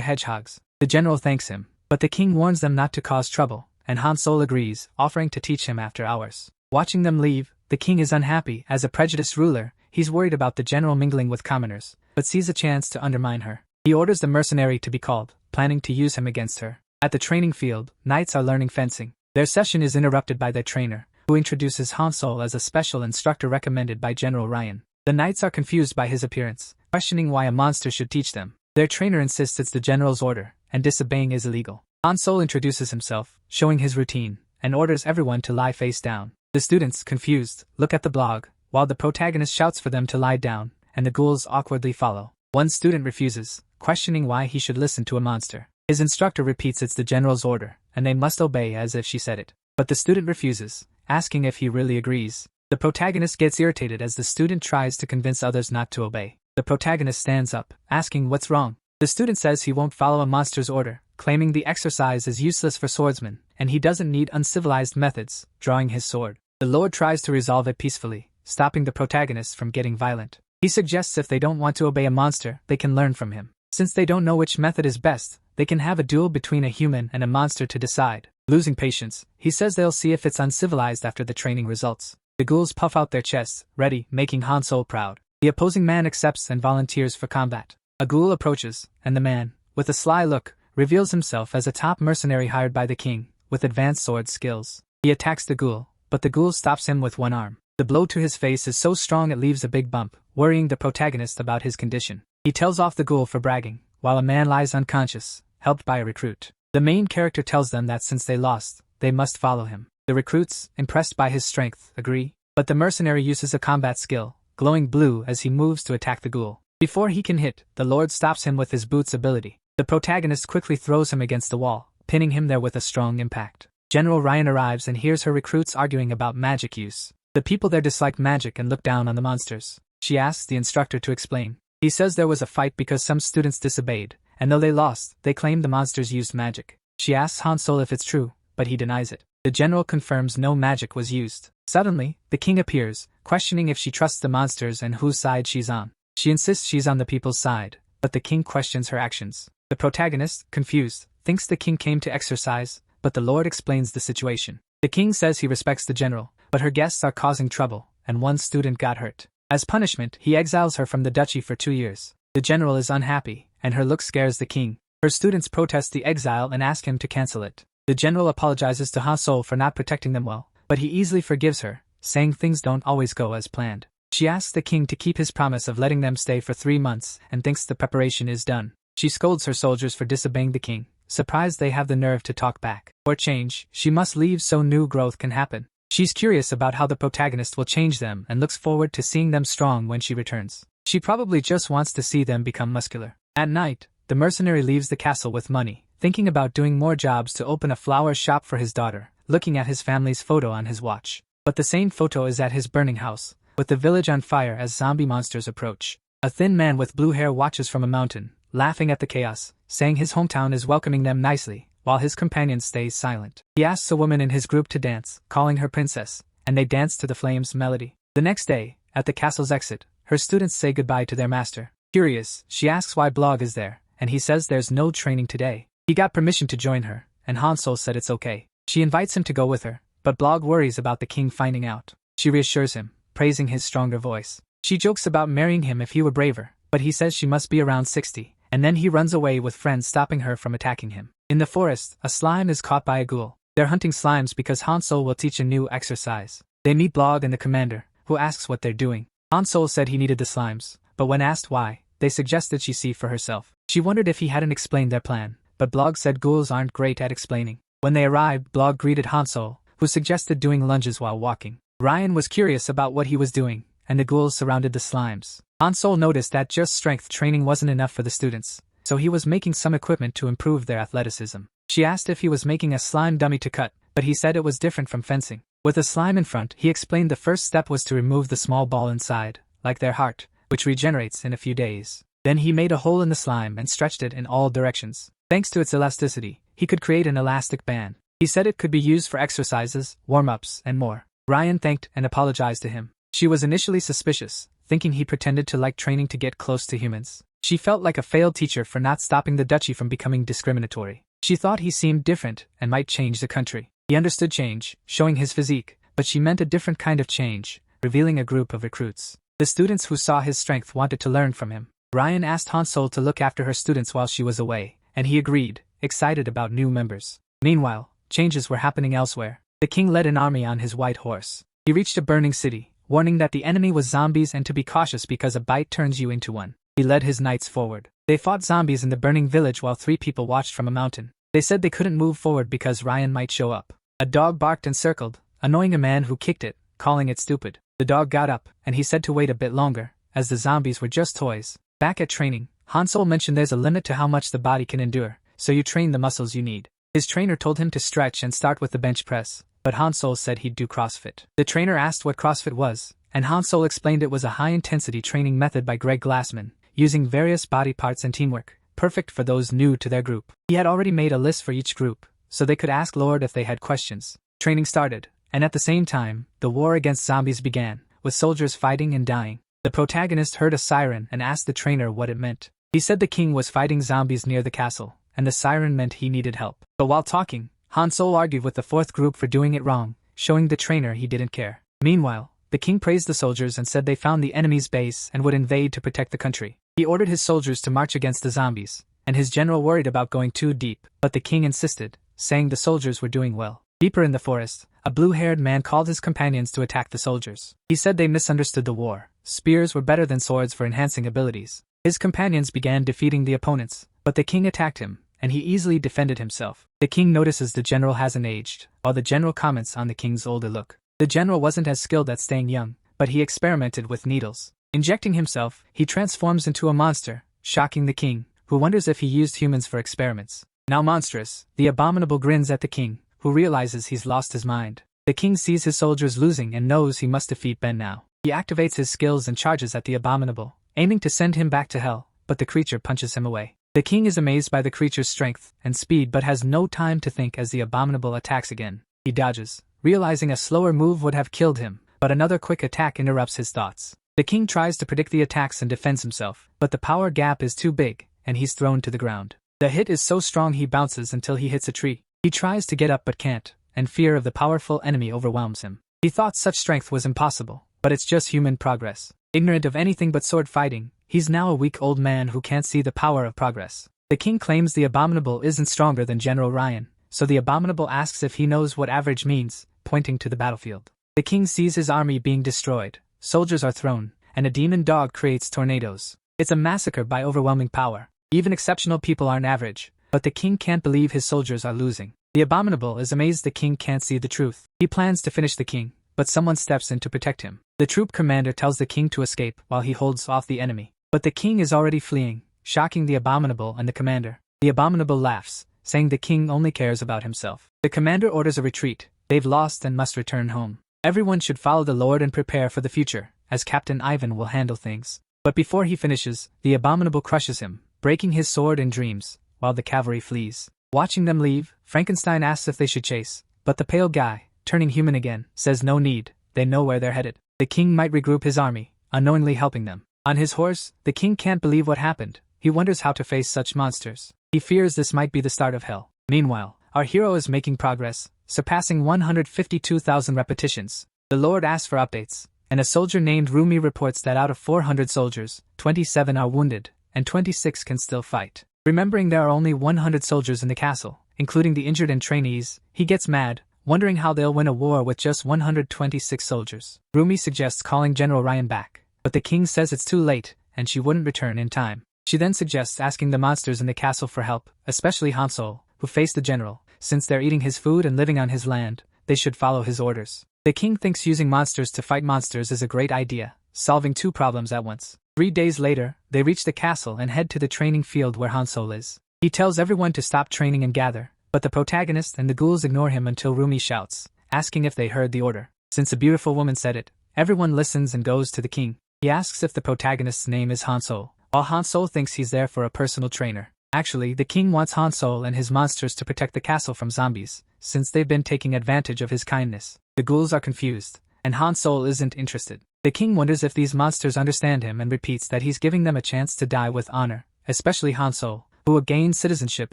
hedgehogs. The general thanks him, but the king warns them not to cause trouble, and Hanso agrees, offering to teach him after hours. Watching them leave, the king is unhappy. As a prejudiced ruler, he's worried about the general mingling with commoners, but sees a chance to undermine her. He orders the mercenary to be called, planning to use him against her. At the training field, knights are learning fencing. Their session is interrupted by their trainer, who introduces Hanso as a special instructor recommended by General Ryan. The knights are confused by his appearance, questioning why a monster should teach them. Their trainer insists it's the general's order, and disobeying is illegal. Hanso introduces himself, showing his routine, and orders everyone to lie face down. The students, confused, look at the blog, while the protagonist shouts for them to lie down, and the ghouls awkwardly follow. One student refuses, questioning why he should listen to a monster. His instructor repeats it's the general's order, and they must obey as if she said it. But the student refuses, asking if he really agrees. The protagonist gets irritated as the student tries to convince others not to obey. The protagonist stands up, asking what's wrong. The student says he won't follow a monster's order, claiming the exercise is useless for swordsmen, and he doesn't need uncivilized methods, drawing his sword. The Lord tries to resolve it peacefully, stopping the protagonist from getting violent. He suggests if they don't want to obey a monster, they can learn from him. Since they don't know which method is best, they can have a duel between a human and a monster to decide. Losing patience, he says they'll see if it's uncivilized after the training results. The ghouls puff out their chests, ready, making Hanso proud. The opposing man accepts and volunteers for combat. A ghoul approaches, and the man, with a sly look, reveals himself as a top mercenary hired by the king, with advanced sword skills. He attacks the ghoul, but the ghoul stops him with one arm. The blow to his face is so strong it leaves a big bump, worrying the protagonist about his condition. He tells off the ghoul for bragging, while a man lies unconscious, helped by a recruit. The main character tells them that since they lost, they must follow him. The recruits, impressed by his strength, agree, but the mercenary uses a combat skill, glowing blue as he moves to attack the ghoul. Before he can hit, the Lord stops him with his boots ability. The protagonist quickly throws him against the wall, pinning him there with a strong impact. General Ryan arrives and hears her recruits arguing about magic use. The people there dislike magic and look down on the monsters. She asks the instructor to explain. He says there was a fight because some students disobeyed, and though they lost, they claim the monsters used magic. She asks Hanso if it's true, but he denies it. The general confirms no magic was used. Suddenly, the king appears, questioning if she trusts the monsters and whose side she's on. She insists she's on the people's side, but the king questions her actions. The protagonist, confused, thinks the king came to exercise, but the Lord explains the situation. The king says he respects the general, but her guests are causing trouble, and one student got hurt. As punishment, he exiles her from the duchy for 2 years. The general is unhappy, and her look scares the king. Her students protest the exile and ask him to cancel it. The general apologizes to Hanso for not protecting them well, but he easily forgives her, saying things don't always go as planned. She asks the king to keep his promise of letting them stay for 3 months and thinks the preparation is done. She scolds her soldiers for disobeying the king, surprised they have the nerve to talk back. For change, she must leave so new growth can happen. She's curious about how the protagonist will change them and looks forward to seeing them strong when she returns. She probably just wants to see them become muscular. At night, the mercenary leaves the castle with money, thinking about doing more jobs to open a flower shop for his daughter, looking at his family's photo on his watch. But the same photo is at his burning house, with the village on fire as zombie monsters approach. A thin man with blue hair watches from a mountain, laughing at the chaos, saying his hometown is welcoming them nicely, while his companion stays silent. He asks a woman in his group to dance, calling her princess, and they dance to the flames' melody. The next day, at the castle's exit, her students say goodbye to their master. Curious, she asks why Blog is there, and he says there's no training today. He got permission to join her, and Hanso said it's okay. She invites him to go with her, but Blog worries about the king finding out. She reassures him, praising his stronger voice. She jokes about marrying him if he were braver, but he says she must be around 60, and then he runs away with friends stopping her from attacking him. In the forest, a slime is caught by a ghoul. They're hunting slimes because Hanso will teach a new exercise. They meet Blog and the commander, who asks what they're doing. Hanso said he needed the slimes, but when asked why, they suggested she see for herself. She wondered if he hadn't explained their plan, but Blog said ghouls aren't great at explaining. When they arrived, Blog greeted Hanso, who suggested doing lunges while walking. Ryan was curious about what he was doing, and the ghouls surrounded the slimes. Hanso noticed that just strength training wasn't enough for the students, so he was making some equipment to improve their athleticism. She asked if he was making a slime dummy to cut, but he said it was different from fencing. With a slime in front, he explained the first step was to remove the small ball inside, like their heart, which regenerates in a few days. Then he made a hole in the slime and stretched it in all directions. Thanks to its elasticity, he could create an elastic band. He said it could be used for exercises, warm-ups, and more. Ryan thanked and apologized to him. She was initially suspicious, thinking he pretended to like training to get close to humans. She felt like a failed teacher for not stopping the duchy from becoming discriminatory. She thought he seemed different and might change the country. He understood change, showing his physique, but she meant a different kind of change, revealing a group of recruits. The students who saw his strength wanted to learn from him. Ryan asked Hanso to look after her students while she was away, and he agreed, excited about new members. Meanwhile, changes were happening elsewhere. The king led an army on his white horse. He reached a burning city, warning that the enemy was zombies and to be cautious because a bite turns you into one. He led his knights forward. They fought zombies in the burning village while 3 people watched from a mountain. They said they couldn't move forward because Ryan might show up. A dog barked and circled, annoying a man who kicked it, calling it stupid. The dog got up, and he said to wait a bit longer, as the zombies were just toys. Back at training, Hanso mentioned there's a limit to how much the body can endure, so you train the muscles you need. His trainer told him to stretch and start with the bench press, but Hanso said he'd do CrossFit. The trainer asked what CrossFit was, and Hanso explained it was a high-intensity training method by Greg Glassman, using various body parts and teamwork, perfect for those new to their group. He had already made a list for each group, so they could ask Lord if they had questions. Training started, and at the same time, the war against zombies began, with soldiers fighting and dying. The protagonist heard a siren and asked the trainer what it meant. He said the king was fighting zombies near the castle, and the siren meant he needed help. But while talking, Hanso argued with the 4th group for doing it wrong, showing the trainer he didn't care. Meanwhile, the king praised the soldiers and said they found the enemy's base and would invade to protect the country. He ordered his soldiers to march against the zombies, and his general worried about going too deep, but the king insisted, saying the soldiers were doing well. Deeper in the forest, a blue-haired man called his companions to attack the soldiers. He said they misunderstood the war. Spears were better than swords for enhancing abilities. His companions began defeating the opponents, but the king attacked him, and he easily defended himself. The king notices the general hasn't aged, while the general comments on the king's older look. The general wasn't as skilled at staying young, but he experimented with needles. Injecting himself, he transforms into a monster, shocking the king, who wonders if he used humans for experiments. Now monstrous, the abominable grins at the king, who realizes he's lost his mind. The king sees his soldiers losing and knows he must defeat Ben now. He activates his skills and charges at the abominable, aiming to send him back to hell, but the creature punches him away. The king is amazed by the creature's strength and speed but has no time to think as the abominable attacks again. He dodges, realizing a slower move would have killed him, but another quick attack interrupts his thoughts. The king tries to predict the attacks and defends himself, but the power gap is too big, and he's thrown to the ground. The hit is so strong he bounces until he hits a tree. He tries to get up but can't, and fear of the powerful enemy overwhelms him. He thought such strength was impossible, but it's just human progress. Ignorant of anything but sword fighting, he's now a weak old man who can't see the power of progress. The king claims the abominable isn't stronger than General Ryan, so the abominable asks if he knows what average means, pointing to the battlefield. The king sees his army being destroyed, soldiers are thrown, and a demon dog creates tornadoes. It's a massacre by overwhelming power. Even exceptional people aren't average, but the king can't believe his soldiers are losing. The abominable is amazed the king can't see the truth. He plans to finish the king, but someone steps in to protect him. The troop commander tells the king to escape while he holds off the enemy. But the king is already fleeing, shocking the abominable and the commander. The abominable laughs, saying the king only cares about himself. The commander orders a retreat. They've lost and must return home. Everyone should follow the Lord and prepare for the future, as Captain Ivan will handle things. But before he finishes, the abominable crushes him, breaking his sword in dreams, while the cavalry flees. Watching them leave, Frankenstein asks if they should chase, but the pale guy, turning human again, says no need, they know where they're headed. The king might regroup his army, unknowingly helping them. On his horse, the king can't believe what happened. He wonders how to face such monsters. He fears this might be the start of hell. Meanwhile, our hero is making progress, surpassing 152,000 repetitions. The Lord asks for updates, and a soldier named Rumi reports that out of 400 soldiers, 27 are wounded, and 26 can still fight. Remembering there are only 100 soldiers in the castle, including the injured and trainees, he gets mad, wondering how they'll win a war with just 126 soldiers. Rumi suggests calling General Ryan back, but the king says it's too late, and she wouldn't return in time. She then suggests asking the monsters in the castle for help, especially Hanso, who face the general. Since they're eating his food and living on his land, they should follow his orders. The king thinks using monsters to fight monsters is a great idea, solving 2 problems at once. 3 days later, they reach the castle and head to the training field where Hanso is. He tells everyone to stop training and gather, but the protagonist and the ghouls ignore him until Rumi shouts, asking if they heard the order. Since a beautiful woman said it, everyone listens and goes to the king. He asks if the protagonist's name is Hanso, while Hanso thinks he's there for a personal trainer. Actually, the king wants Hanso and his monsters to protect the castle from zombies, since they've been taking advantage of his kindness. The ghouls are confused, and Hanso isn't interested. The king wonders if these monsters understand him and repeats that he's giving them a chance to die with honor, especially Hanso, who will gain citizenship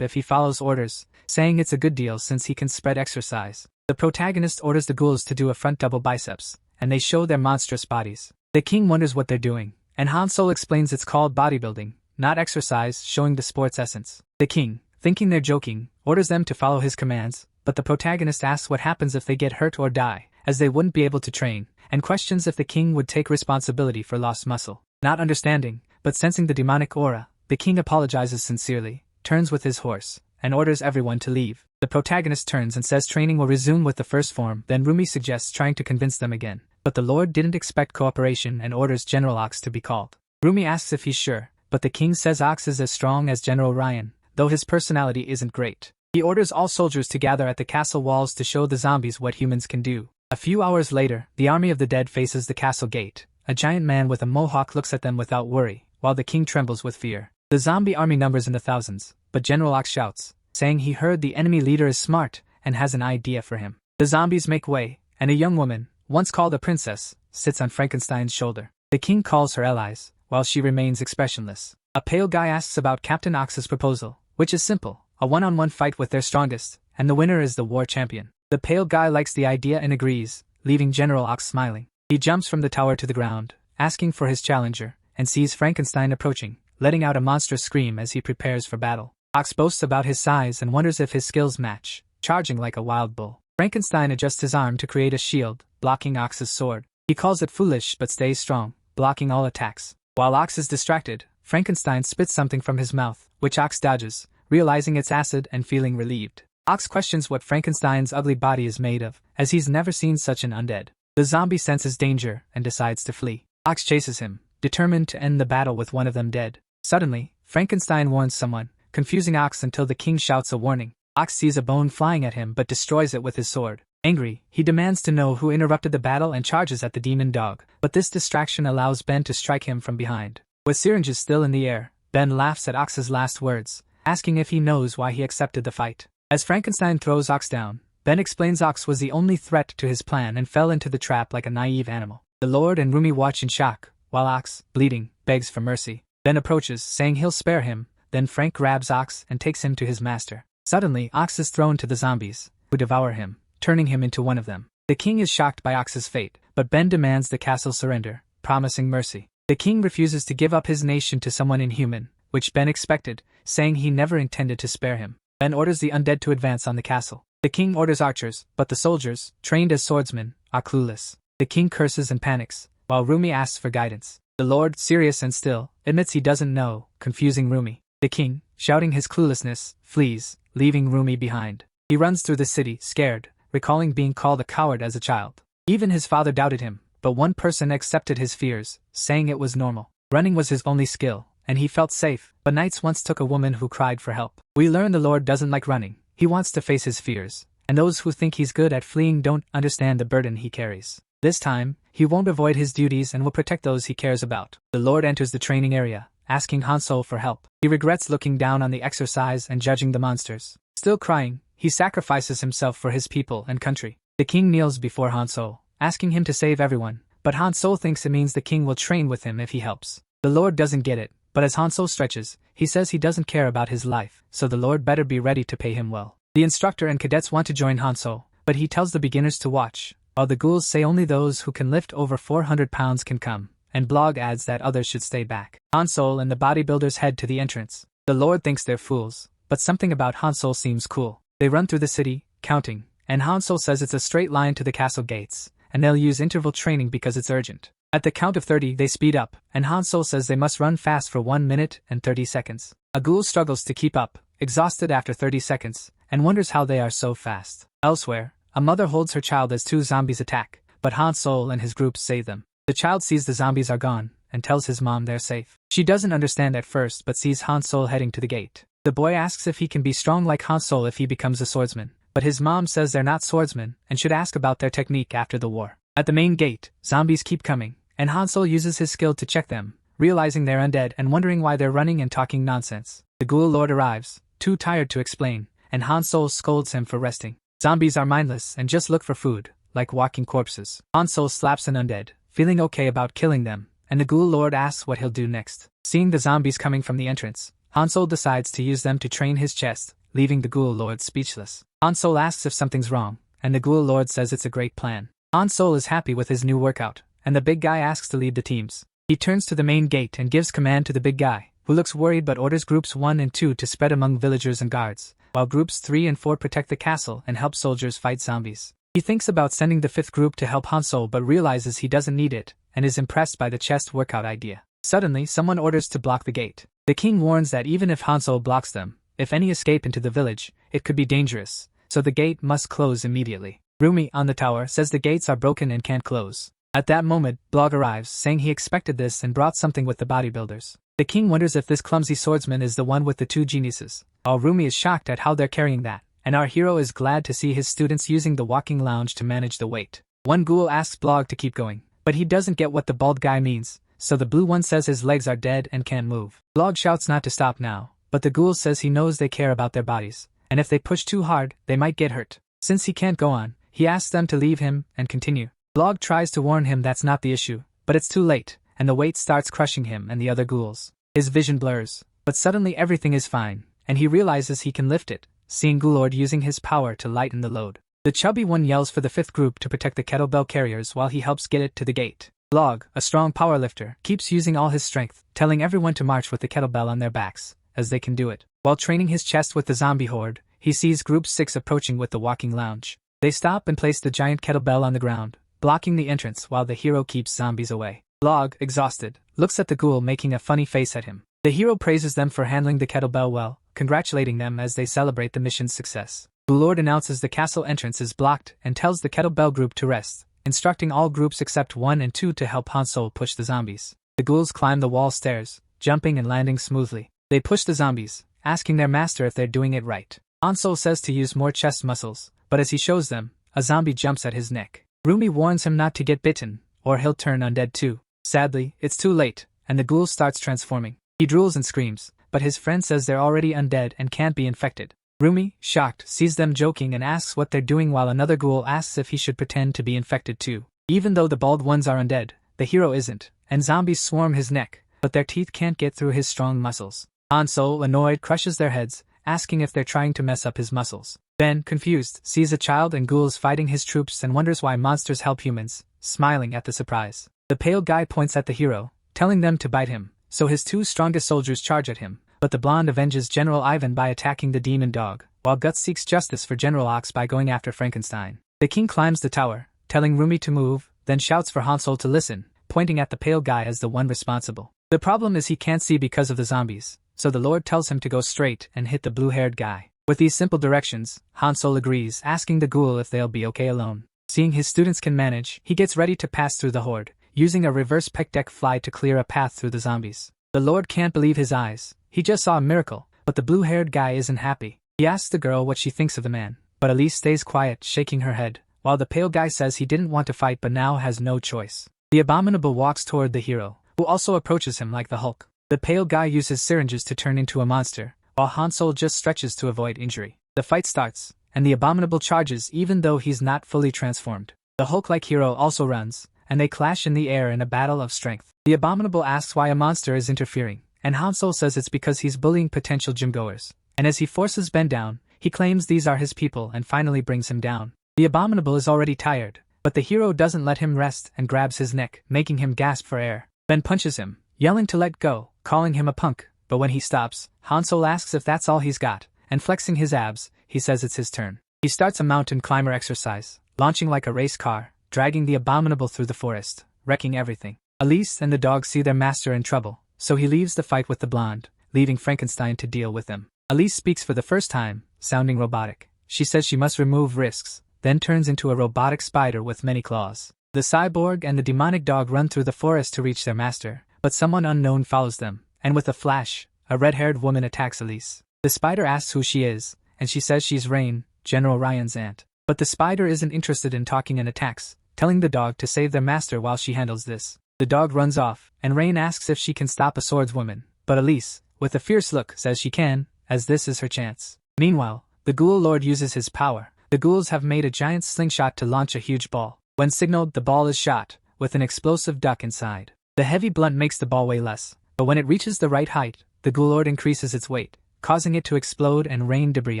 if he follows orders, saying it's a good deal since he can spread exercise. The protagonist orders the ghouls to do a front double biceps, and they show their monstrous bodies. The king wonders what they're doing, and Hanso explains it's called bodybuilding, not exercise, showing the sport's essence. The king, thinking they're joking, orders them to follow his commands, but the protagonist asks what happens if they get hurt or die, as they wouldn't be able to train, and questions if the king would take responsibility for lost muscle. Not understanding, but sensing the demonic aura, the king apologizes sincerely, turns with his horse, and orders everyone to leave. The protagonist turns and says training will resume with the first form, then Rumi suggests trying to convince them again, but the lord didn't expect cooperation and orders General Ox to be called. Rumi asks if he's sure, but the king says Ox is as strong as General Ryan, though his personality isn't great. He orders all soldiers to gather at the castle walls to show the zombies what humans can do. A few hours later, the army of the dead faces the castle gate. A giant man with a mohawk looks at them without worry, while the king trembles with fear. The zombie army numbers in the thousands, but General Ox shouts, saying he heard the enemy leader is smart and has an idea for him. The zombies make way, and a young woman, once called a princess, sits on Frankenstein's shoulder. The king calls her allies, while she remains expressionless. A pale guy asks about Captain Ox's proposal, which is simple. A one-on-one fight with their strongest, and the winner is the war champion. The pale guy likes the idea and agrees, leaving General Ox smiling. He jumps from the tower to the ground, asking for his challenger, and sees Frankenstein approaching, letting out a monstrous scream as he prepares for battle. Ox boasts about his size and wonders if his skills match, charging like a wild bull. Frankenstein adjusts his arm to create a shield, blocking Ox's sword. He calls it foolish but stays strong, blocking all attacks. While Ox is distracted, Frankenstein spits something from his mouth, which Ox dodges, realizing it's acid and feeling relieved. Ox questions what Frankenstein's ugly body is made of, as he's never seen such an undead. The zombie senses danger and decides to flee. Ox chases him, determined to end the battle with one of them dead. Suddenly, Frankenstein warns someone, confusing Ox until the king shouts a warning. Ox sees a bone flying at him but destroys it with his sword. Angry, he demands to know who interrupted the battle and charges at the demon dog, but this distraction allows Ben to strike him from behind. With syringes still in the air, Ben laughs at Ox's last words, asking if he knows why he accepted the fight. As Frankenstein throws Ox down, Ben explains Ox was the only threat to his plan and fell into the trap like a naive animal. The Lord and Rumi watch in shock, while Ox, bleeding, begs for mercy. Ben approaches, saying he'll spare him, then Frank grabs Ox and takes him to his master. Suddenly, Ox is thrown to the zombies, who devour him, turning him into one of them. The king is shocked by Ox's fate, but Ben demands the castle surrender, promising mercy. The king refuses to give up his nation to someone inhuman, which Ben expected, saying he never intended to spare him. Ben orders the undead to advance on the castle. The king orders archers, but the soldiers, trained as swordsmen, are clueless. The king curses and panics, while Rumi asks for guidance. The lord, serious and still, admits he doesn't know, confusing Rumi. The king, shouting his cluelessness, flees, leaving Rumi behind. He runs through the city, scared, recalling being called a coward as a child. Even his father doubted him, but one person accepted his fears, saying it was normal. Running was his only skill, and he felt safe, but knights once took a woman who cried for help. We learn the Lord doesn't like running. He wants to face his fears, and those who think he's good at fleeing don't understand the burden he carries. This time, he won't avoid his duties and will protect those he cares about. The Lord enters the training area, asking Hanso for help. He regrets looking down on the exercise and judging the monsters. Still crying, he sacrifices himself for his people and country. The king kneels before Hanso, asking him to save everyone, but Hanso thinks it means the king will train with him if he helps. The Lord doesn't get it, but as Hanso stretches, he says he doesn't care about his life, so the Lord better be ready to pay him well. The instructor and cadets want to join Hanso, but he tells the beginners to watch, while the ghouls say only those who can lift over 400 pounds can come, and Blog adds that others should stay back. Hanso and the bodybuilders head to the entrance. The Lord thinks they're fools, but something about Hanso seems cool. They run through the city, counting, and Hanso says it's a straight line to the castle gates, and they'll use interval training because it's urgent. At the count of 30 they speed up, and Hanso says they must run fast for 1 minute and 30 seconds. A ghoul struggles to keep up, exhausted after 30 seconds, and wonders how they are so fast. Elsewhere, a mother holds her child as 2 zombies attack, but Hanso and his group save them. The child sees the zombies are gone, and tells his mom they're safe. She doesn't understand at first but sees Hanso heading to the gate. The boy asks if he can be strong like Hanso if he becomes a swordsman, but his mom says they're not swordsmen and should ask about their technique after the war. At the main gate, zombies keep coming, and Hanso uses his skill to check them, realizing they're undead and wondering why they're running and talking nonsense. The ghoul lord arrives, too tired to explain, and Hanso scolds him for resting. Zombies are mindless and just look for food, like walking corpses. Hanso slaps an undead, feeling okay about killing them, and the Ghoul Lord asks what he'll do next. Seeing the zombies coming from the entrance, Hanso decides to use them to train his chest, leaving the Ghoul Lord speechless. Hanso asks if something's wrong, and the Ghoul Lord says it's a great plan. Hanso is happy with his new workout, and the big guy asks to lead the teams. He turns to the main gate and gives command to the big guy, who looks worried but orders groups 1 and 2 to spread among villagers and guards, while groups 3 and 4 protect the castle and help soldiers fight zombies. He thinks about sending the 5th group to help Hanso but realizes he doesn't need it, and is impressed by the chest workout idea. Suddenly, someone orders to block the gate. The king warns that even if Hanso blocks them, if any escape into the village, it could be dangerous, so the gate must close immediately. Rumi, on the tower, says the gates are broken and can't close. At that moment, Blog arrives, saying he expected this and brought something with the bodybuilders. The king wonders if this clumsy swordsman is the one with the 2 geniuses, while Rumi is shocked at how they're carrying that, and our hero is glad to see his students using the walking lounge to manage the weight. One ghoul asks Blog to keep going, but he doesn't get what the bald guy means, so the blue one says his legs are dead and can't move. Blog shouts not to stop now, but the ghoul says he knows they care about their bodies, and if they push too hard, they might get hurt. Since he can't go on, he asks them to leave him and continue. Blog tries to warn him that's not the issue, but it's too late, and the weight starts crushing him and the other ghouls. His vision blurs, but suddenly everything is fine, and he realizes he can lift it, seeing Ghoulord using his power to lighten the load. The chubby one yells for the 5th group to protect the kettlebell carriers while he helps get it to the gate. Blog, a strong powerlifter, keeps using all his strength, telling everyone to march with the kettlebell on their backs, as they can do it. While training his chest with the zombie horde, he sees Group 6 approaching with the walking lounge. They stop and place the giant kettlebell on the ground, blocking the entrance while the hero keeps zombies away. Blog, exhausted, looks at the ghoul making a funny face at him. The hero praises them for handling the kettlebell well, congratulating them as they celebrate the mission's success. Ghoulord announces the castle entrance is blocked and tells the kettlebell group to rest, instructing all groups except 1 and 2 to help Hanso push the zombies. The ghouls climb the wall stairs, jumping and landing smoothly. They push the zombies, asking their master if they're doing it right. Hanso says to use more chest muscles, but as he shows them, a zombie jumps at his neck. Rumi warns him not to get bitten, or he'll turn undead too. Sadly, it's too late, and the ghoul starts transforming. He drools and screams, but his friend says they're already undead and can't be infected. Rumi, shocked, sees them joking and asks what they're doing while another ghoul asks if he should pretend to be infected too. Even though the bald ones are undead, the hero isn't, and zombies swarm his neck, but their teeth can't get through his strong muscles. Hanso, annoyed, crushes their heads, asking if they're trying to mess up his muscles. Ben, confused, sees a child and ghouls fighting his troops and wonders why monsters help humans, smiling at the surprise. The pale guy points at the hero, telling them to bite him, so his 2 strongest soldiers charge at him, but the blonde avenges General Ivan by attacking the demon dog, while Guts seeks justice for General Ox by going after Frankenstein. The king climbs the tower, telling Rumi to move, then shouts for Hanso to listen, pointing at the pale guy as the one responsible. The problem is he can't see because of the zombies, so the Lord tells him to go straight and hit the blue-haired guy. With these simple directions, Hanso agrees, asking the ghoul if they'll be okay alone. Seeing his students can manage, he gets ready to pass through the horde, using a reverse pec deck fly to clear a path through the zombies. The Lord can't believe his eyes. He just saw a miracle, but the blue-haired guy isn't happy. He asks the girl what she thinks of the man, but Elise stays quiet, shaking her head, while the pale guy says he didn't want to fight but now has no choice. The abominable walks toward the hero, who also approaches him like the Hulk. The pale guy uses syringes to turn into a monster, while Hanso just stretches to avoid injury. The fight starts, and the abominable charges even though he's not fully transformed. The Hulk-like hero also runs, and they clash in the air in a battle of strength. The abominable asks why a monster is interfering, and Hanso says it's because he's bullying potential gym-goers. And as he forces Ben down, he claims these are his people and finally brings him down. The abominable is already tired, but the hero doesn't let him rest and grabs his neck, making him gasp for air. Ben punches him, yelling to let go, calling him a punk, but when he stops, Hanso asks if that's all he's got, and flexing his abs, he says it's his turn. He starts a mountain climber exercise, launching like a race car, dragging the abominable through the forest, wrecking everything. Elise and the dog see their master in trouble, so he leaves the fight with the blonde, leaving Frankenstein to deal with them. Elise speaks for the first time, sounding robotic. She says she must remove risks, then turns into a robotic spider with many claws. The cyborg and the demonic dog run through the forest to reach their master, but someone unknown follows them, and with a flash, a red-haired woman attacks Elise. The spider asks who she is, and she says she's Rain, General Ryan's aunt. But the spider isn't interested in talking and attacks, telling the dog to save their master while she handles this. The dog runs off, and Rain asks if she can stop a swordswoman, but Elise, with a fierce look, says she can, as this is her chance. Meanwhile, the Ghoul Lord uses his power. The ghouls have made a giant slingshot to launch a huge ball. When signaled, the ball is shot, with an explosive duck inside. The heavy blunt makes the ball weigh less, but when it reaches the right height, the ghoul increases its weight, causing it to explode and rain debris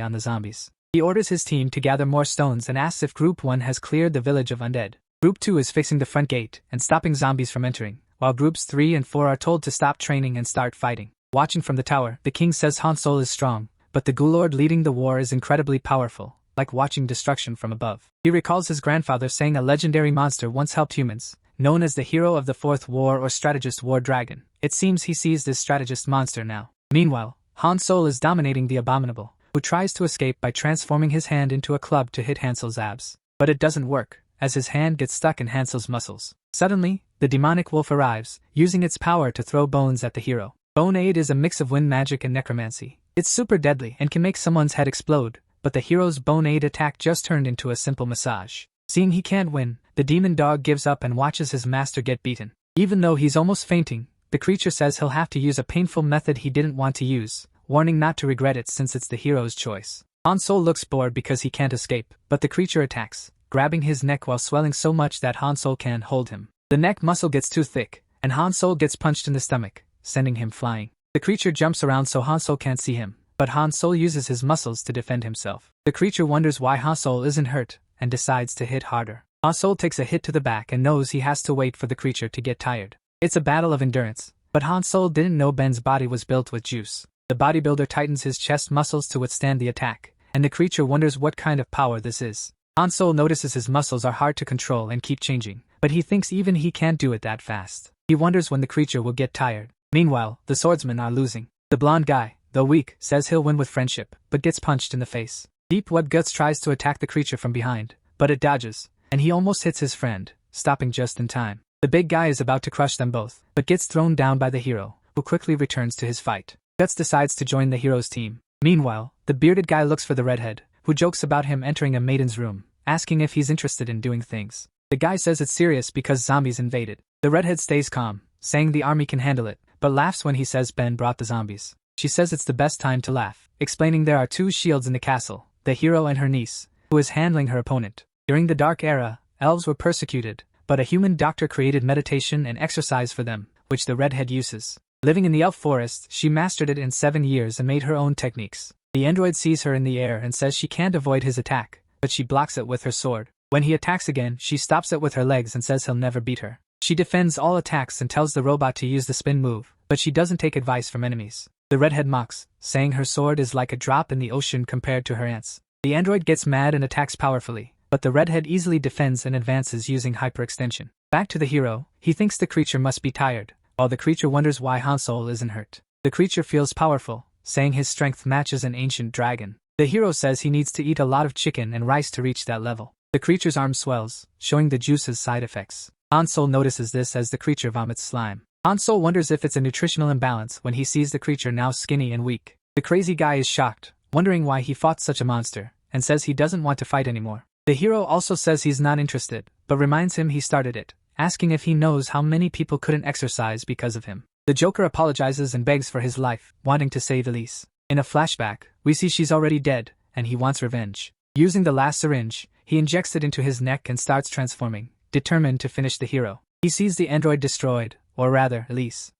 on the zombies. He orders his team to gather more stones and asks if Group 1 has cleared the village of undead. Group 2 is fixing the front gate and stopping zombies from entering, while Groups 3 and 4 are told to stop training and start fighting. Watching from the tower, the king says Hanso is strong, but the ghoul leading the war is incredibly powerful, like watching destruction from above. He recalls his grandfather saying a legendary monster once helped humans, known as the hero of the Fourth War or strategist war dragon. It seems he sees this strategist monster now. Meanwhile, Hanso is dominating the abominable, who tries to escape by transforming his hand into a club to hit Hansel's abs. But it doesn't work, as his hand gets stuck in Hansel's muscles. Suddenly, the demonic wolf arrives, using its power to throw bones at the hero. Bone Aid is a mix of wind magic and necromancy. It's super deadly and can make someone's head explode, but the hero's Bone Aid attack just turned into a simple massage. Seeing he can't win, the demon dog gives up and watches his master get beaten. Even though he's almost fainting, the creature says he'll have to use a painful method he didn't want to use, warning not to regret it since it's the hero's choice. Hanso looks bored because he can't escape, but the creature attacks, grabbing his neck while swelling so much that Hanso can't hold him. The neck muscle gets too thick, and Hanso gets punched in the stomach, sending him flying. The creature jumps around so Hanso can't see him, but Hanso uses his muscles to defend himself. The creature wonders why Hanso isn't hurt, and decides to hit harder. Hanso takes a hit to the back and knows he has to wait for the creature to get tired. It's a battle of endurance, but Hanso didn't know Ben's body was built with juice. The bodybuilder tightens his chest muscles to withstand the attack, and the creature wonders what kind of power this is. Hanso notices his muscles are hard to control and keep changing, but he thinks even he can't do it that fast. He wonders when the creature will get tired. Meanwhile, the swordsmen are losing. The blonde guy, though weak, says he'll win with friendship, but gets punched in the face. Deep Web Guts tries to attack the creature from behind, but it dodges, and he almost hits his friend, stopping just in time. The big guy is about to crush them both, but gets thrown down by the hero, who quickly returns to his fight. Guts decides to join the hero's team. Meanwhile, the bearded guy looks for the redhead, who jokes about him entering a maiden's room, asking if he's interested in doing things. The guy says it's serious because zombies invaded. The redhead stays calm, saying the army can handle it, but laughs when he says Ben brought the zombies. She says it's the best time to laugh, explaining there are two shields in the castle, the hero and her niece, who is handling her opponent. During the Dark Era, elves were persecuted, but a human doctor created meditation and exercise for them, which the redhead uses. Living in the elf forest, she mastered it in 7 years and made her own techniques. The android sees her in the air and says she can't avoid his attack, but she blocks it with her sword. When he attacks again, she stops it with her legs and says he'll never beat her. She defends all attacks and tells the robot to use the spin move, but she doesn't take advice from enemies. The redhead mocks, saying her sword is like a drop in the ocean compared to her ants. The android gets mad and attacks powerfully, but the redhead easily defends and advances using hyperextension. Back to the hero, he thinks the creature must be tired, while the creature wonders why Hanso isn't hurt. The creature feels powerful, saying his strength matches an ancient dragon. The hero says he needs to eat a lot of chicken and rice to reach that level. The creature's arm swells, showing the juice's side effects. Hanso notices this as the creature vomits slime. Hanso wonders if it's a nutritional imbalance when he sees the creature now skinny and weak. The crazy guy is shocked, wondering why he fought such a monster, and says he doesn't want to fight anymore. The hero also says he's not interested, but reminds him he started it, asking if he knows how many people couldn't exercise because of him. The Joker apologizes and begs for his life, wanting to save Elise. In a flashback, we see she's already dead, and he wants revenge. Using the last syringe, he injects it into his neck and starts transforming, determined to finish the hero. He sees the android destroyed, or rather, Elise,